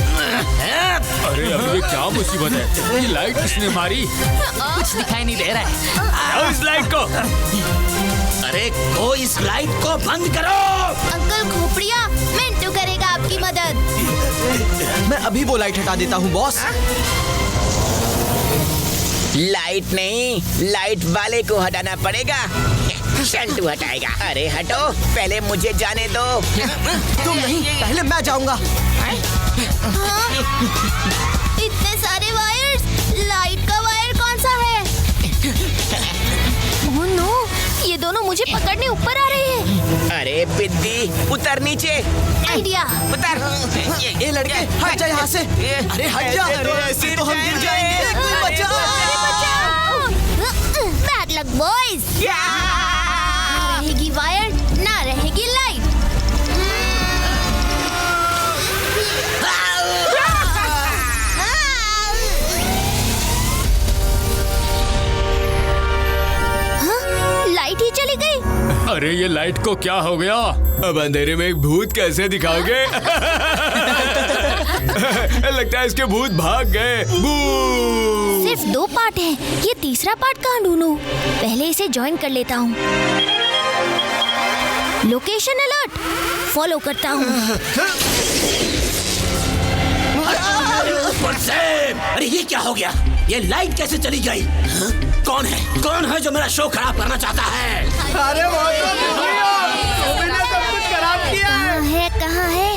अरे अब ये क्या मुसीबत है? ये लाइट किसने मारी? कुछ दिखाई नहीं दे रहा है। इस लाइट को, अरे कोई इस लाइट को बंद करो। अंकल खोपड़िया, मिंटू करेगा आपकी मदद। मैं अभी वो लाइट हटा देता हूँ बॉस। लाइट नहीं, लाइट वाले को हटाना पड़ेगा। शंटू हटाएगा। अरे हटो, पहले मुझे जाने दो। तुम नहीं, पहले मैं जाऊंगा। हाँ? इतने सारे वायर्स, लाइट का वायर कौन सा है? ओह नो, ये दोनों मुझे पकड़ने ऊपर आ रहे हैं। अरे बिद्दी, उतर नीचे। आइडिया। उतर। ये लड़के हट जा यहाँ से। अरे हट जा। ऐसे तो हम गिर जाएंगे। कोई बचाओ। Bad luck boys. ना रहेगी वायर, ना रहेगी लाइट। लाइट ही चली गई। अरे ये लाइट को क्या हो गया? अब अंधेरे में एक भूत कैसे दिखाओगे? लगता है इसके भूत भाग गए। सिर्फ 2 पार्ट है, ये तीसरा पार्ट कहाँ ढूंढूं? पहले इसे ज्वाइन कर लेता हूँ। लोकेशन अलर्ट, फॉलो करता हूँ। अरे ये क्या हो गया? ये लाइट कैसे चली गई? कौन है जो मेरा शो खराब करना चाहता है? अरे वो तो सब कुछ खराब किया है। कहाँ है?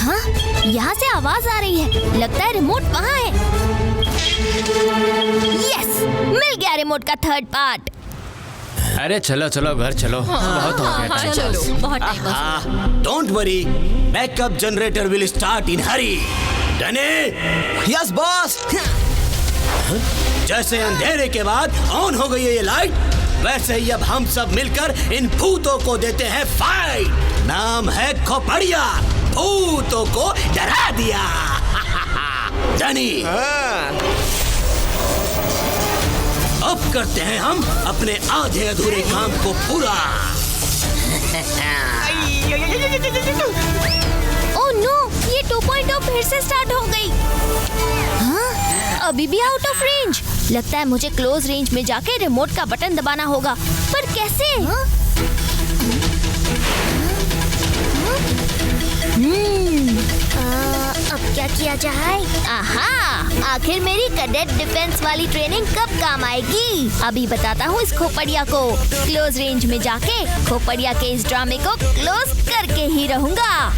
हाँ, यहाँ से आवाज आ रही है। लगता है रिमोट वहाँ है। यस, मिल गया रिमोट का 3rd पार्ट। अरे चलो चलो घर चलो। बहुत हो गया टाइम। चलो, बहुत time. Don't worry, backup generator will start in Hari. डने? Yes boss. जैसे अंधेरे के बाद ऑन हो गई है ये लाइट, वैसे ही अब हम सब मिलकर इन भूतों को देते हैं फाइट। नाम है खोपड़िया, भूतों को डरा दिया। डनी, अब करते हैं हम अपने आधे अधूरे काम को पूरा। ओह नो, ये 2.0 फिर से स्टार्ट हो गई। हाँ, अभी भी आउट ऑफ रेंज। लगता है मुझे क्लोज रेंज में जाके रिमोट का बटन दबाना होगा, पर कैसे? अब क्या किया जाए? आहा, आखिर मेरी कैडेट डिफेंस वाली ट्रेनिंग कब काम आएगी? अभी बताता हूँ इस खोपड़िया को। क्लोज रेंज में जाके खोपड़िया के इस ड्रामे को क्लोज करके ही रहूंगा।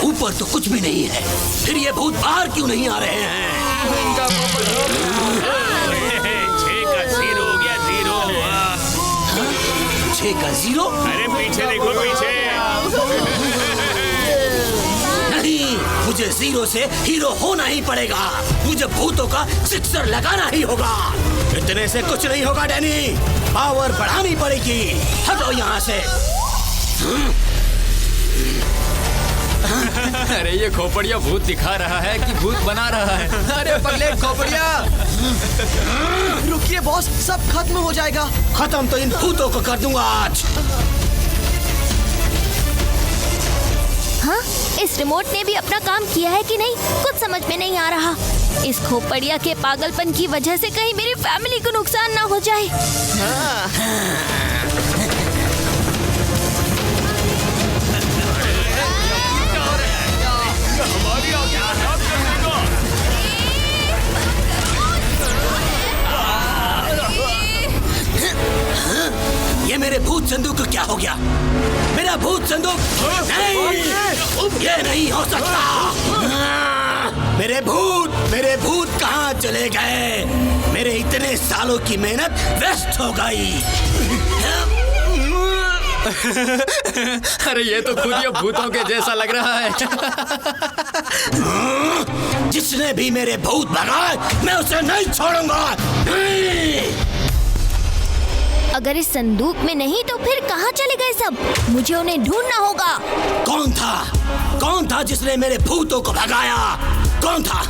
ऊपर तो कुछ भी नहीं है, फिर ये भूत बाहर क्यों नहीं आ रहे हैं? 6 का 0 हो गया, 0। 6 का 0? अरे पीछे देखो, पीछे। नहीं, मुझे जीरो से हीरो होना ही पड़ेगा। मुझे भूतों का सिक्सर लगाना ही होगा। इतने से कुछ नहीं होगा डैनी, पावर बढ़ानी पड़ेगी। हटो यहाँ से। अरे ये खोपड़िया भूत दिखा रहा है कि भूत बना रहा है। अरे पगले खोपड़िया। रुकिए बॉस, सब खत्म हो जाएगा। खत्म तो इन भूतों को कर दूंगा आज। हाँ, इस रिमोट ने भी अपना काम किया है कि नहीं, कुछ समझ में नहीं आ रहा। इस खोपड़िया के पागलपन की वजह से कहीं मेरी फैमिली को नुकसान ना हो जाए। ये मेरे भूत संदूक को क्या हो गया? मेरा भूत संदूक नहीं, ये नहीं हो सकता। मेरे भूत कहाँ चले गए? मेरे इतने सालों की मेहनत वेस्ट हो गई। अरे ये तो खुद ये भूतों के जैसा लग रहा है। जिसने भी मेरे भूत भगाए मैं उसे नहीं छोड़ूंगा। अगर इस संदूक में नहीं तो फिर कहाँ चले गए सब? मुझे उन्हें ढूंढना होगा। कौन था जिसने मेरे भूतों को भगाया? कौन था?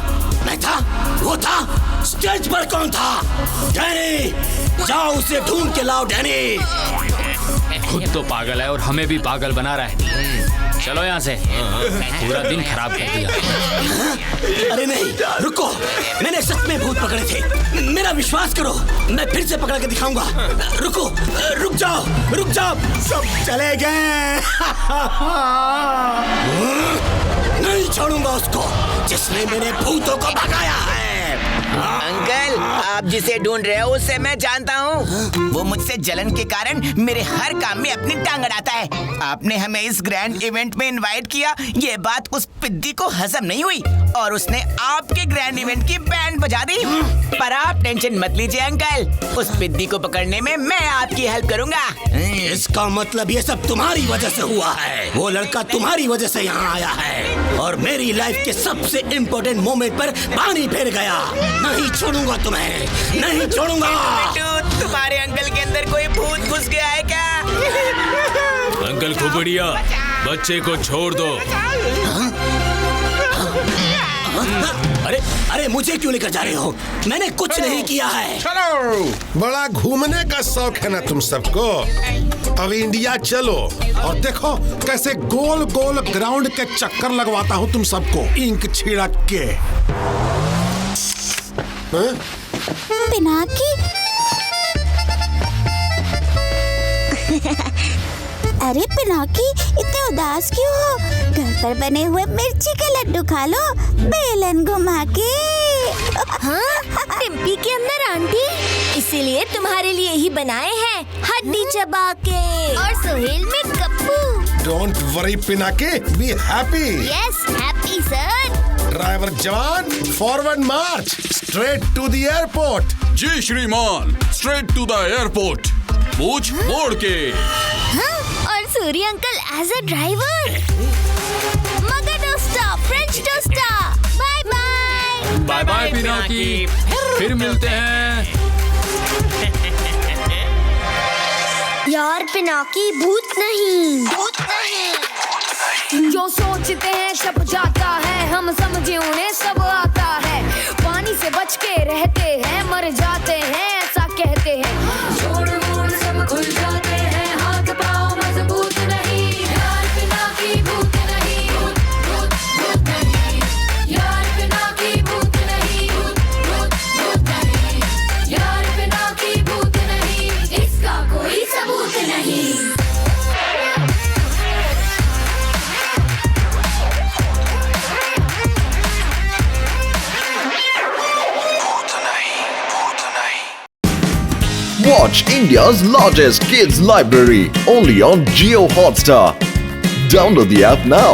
मैं था? वो था? स्टेज पर कौन था? डैनी, जाओ उसे ढूंढ के लाओ। डैनी खुद तो पागल है और हमें भी पागल बना रहा है। चलो यहाँ से, पूरा दिन खराब कर दिया। अरे नहीं, रुको, मैंने सच में भूत पकड़े थे। मेरा विश्वास करो, मैं फिर से पकड़ के दिखाऊंगा। रुको, रुक जाओ, सब चले गए। नहीं छोड़ूंगा उसको जिसने मेरे भूतों को भगाया है। अंकल, आप जिसे ढूंढ रहे हो उसे मैं जानता हूँ। वो मुझसे जलन के कारण मेरे हर काम में अपनी टांग अड़ाता है। आपने हमें इस ग्रैंड इवेंट में इनवाइट किया, ये बात उस पिद्दी को हजम नहीं हुई और उसने आपके ग्रैंड इवेंट की बैंड बजा दी। पर आप टेंशन मत लीजिए अंकल, उस पिद्दी को पकड़ने में मैं आपकी हेल्प करूँगा। इसका मतलब ये सब तुम्हारी वजह से हुआ है। वो लड़का तुम्हारी वजह से यहाँ आया है और मेरी लाइफ के सबसे इम्पोर्टेंट मोमेंट पर पानी फेर गया। नहीं छोड़ूंगा तुम्हें, नहीं छोड़ूंगा। तुम्हारे अंकल के अंदर कोई भूत घुस गया है क्या? अंकल खोपड़िया, बच्चे को छोड़ दो। अरे मुझे क्यों लेकर जा रहे हो? मैंने कुछ नहीं किया है। चलो, बड़ा घूमने का शौक है ना तुम सबको। अब इंडिया चलो और देखो कैसे गोल गोल ग्राउंड के चक्कर लगवाता हूँ तुम सबको इंक छिड़क के। पिनाकी, अरे पिनाकी, इतने उदास क्यों हो? घर पर बने हुए मिर्ची के लड्डू खा लो, बेलन घुमा के। हाँ, टिम्पी के अंदर आंटी, इसीलिए तुम्हारे लिए ही बनाए हैं, हड्डी चबा के। और सोहेल में Gappu. Don't worry Pinaki, be happy. Yes, happy sir. Driver जवान, forward march, straight to the airport. जी श्रीमान, स्ट्रेट टू द एयरपोर्ट, पूछ मोड़ के। हाँ, और Surya uncle as a driver. मगर दोस्ता, फ्रेंच दोस्ता, bye bye. Bye bye Pinaki, फिर मिलते हैं। यार पिनाकी, भूत नहीं। जो सोचते हैं छप जाता है, हम समझे उन्हें सब आता है। पानी से बच के रहते हैं, मर जाते हैं ऐसा कहते हैं। जोड़ मोड़ सब खुल जाते हैं, हाथ पाँव मजबूत नहीं। यार पिनाकी भूत नहीं, भूत नहीं। यार पिनाकी भूत नहीं, भूत नहीं। यार पिनाकी भूत नहीं, इसका कोई सबूत नहीं। Watch India's largest kids library only on Jio Hotstar. Download the app now.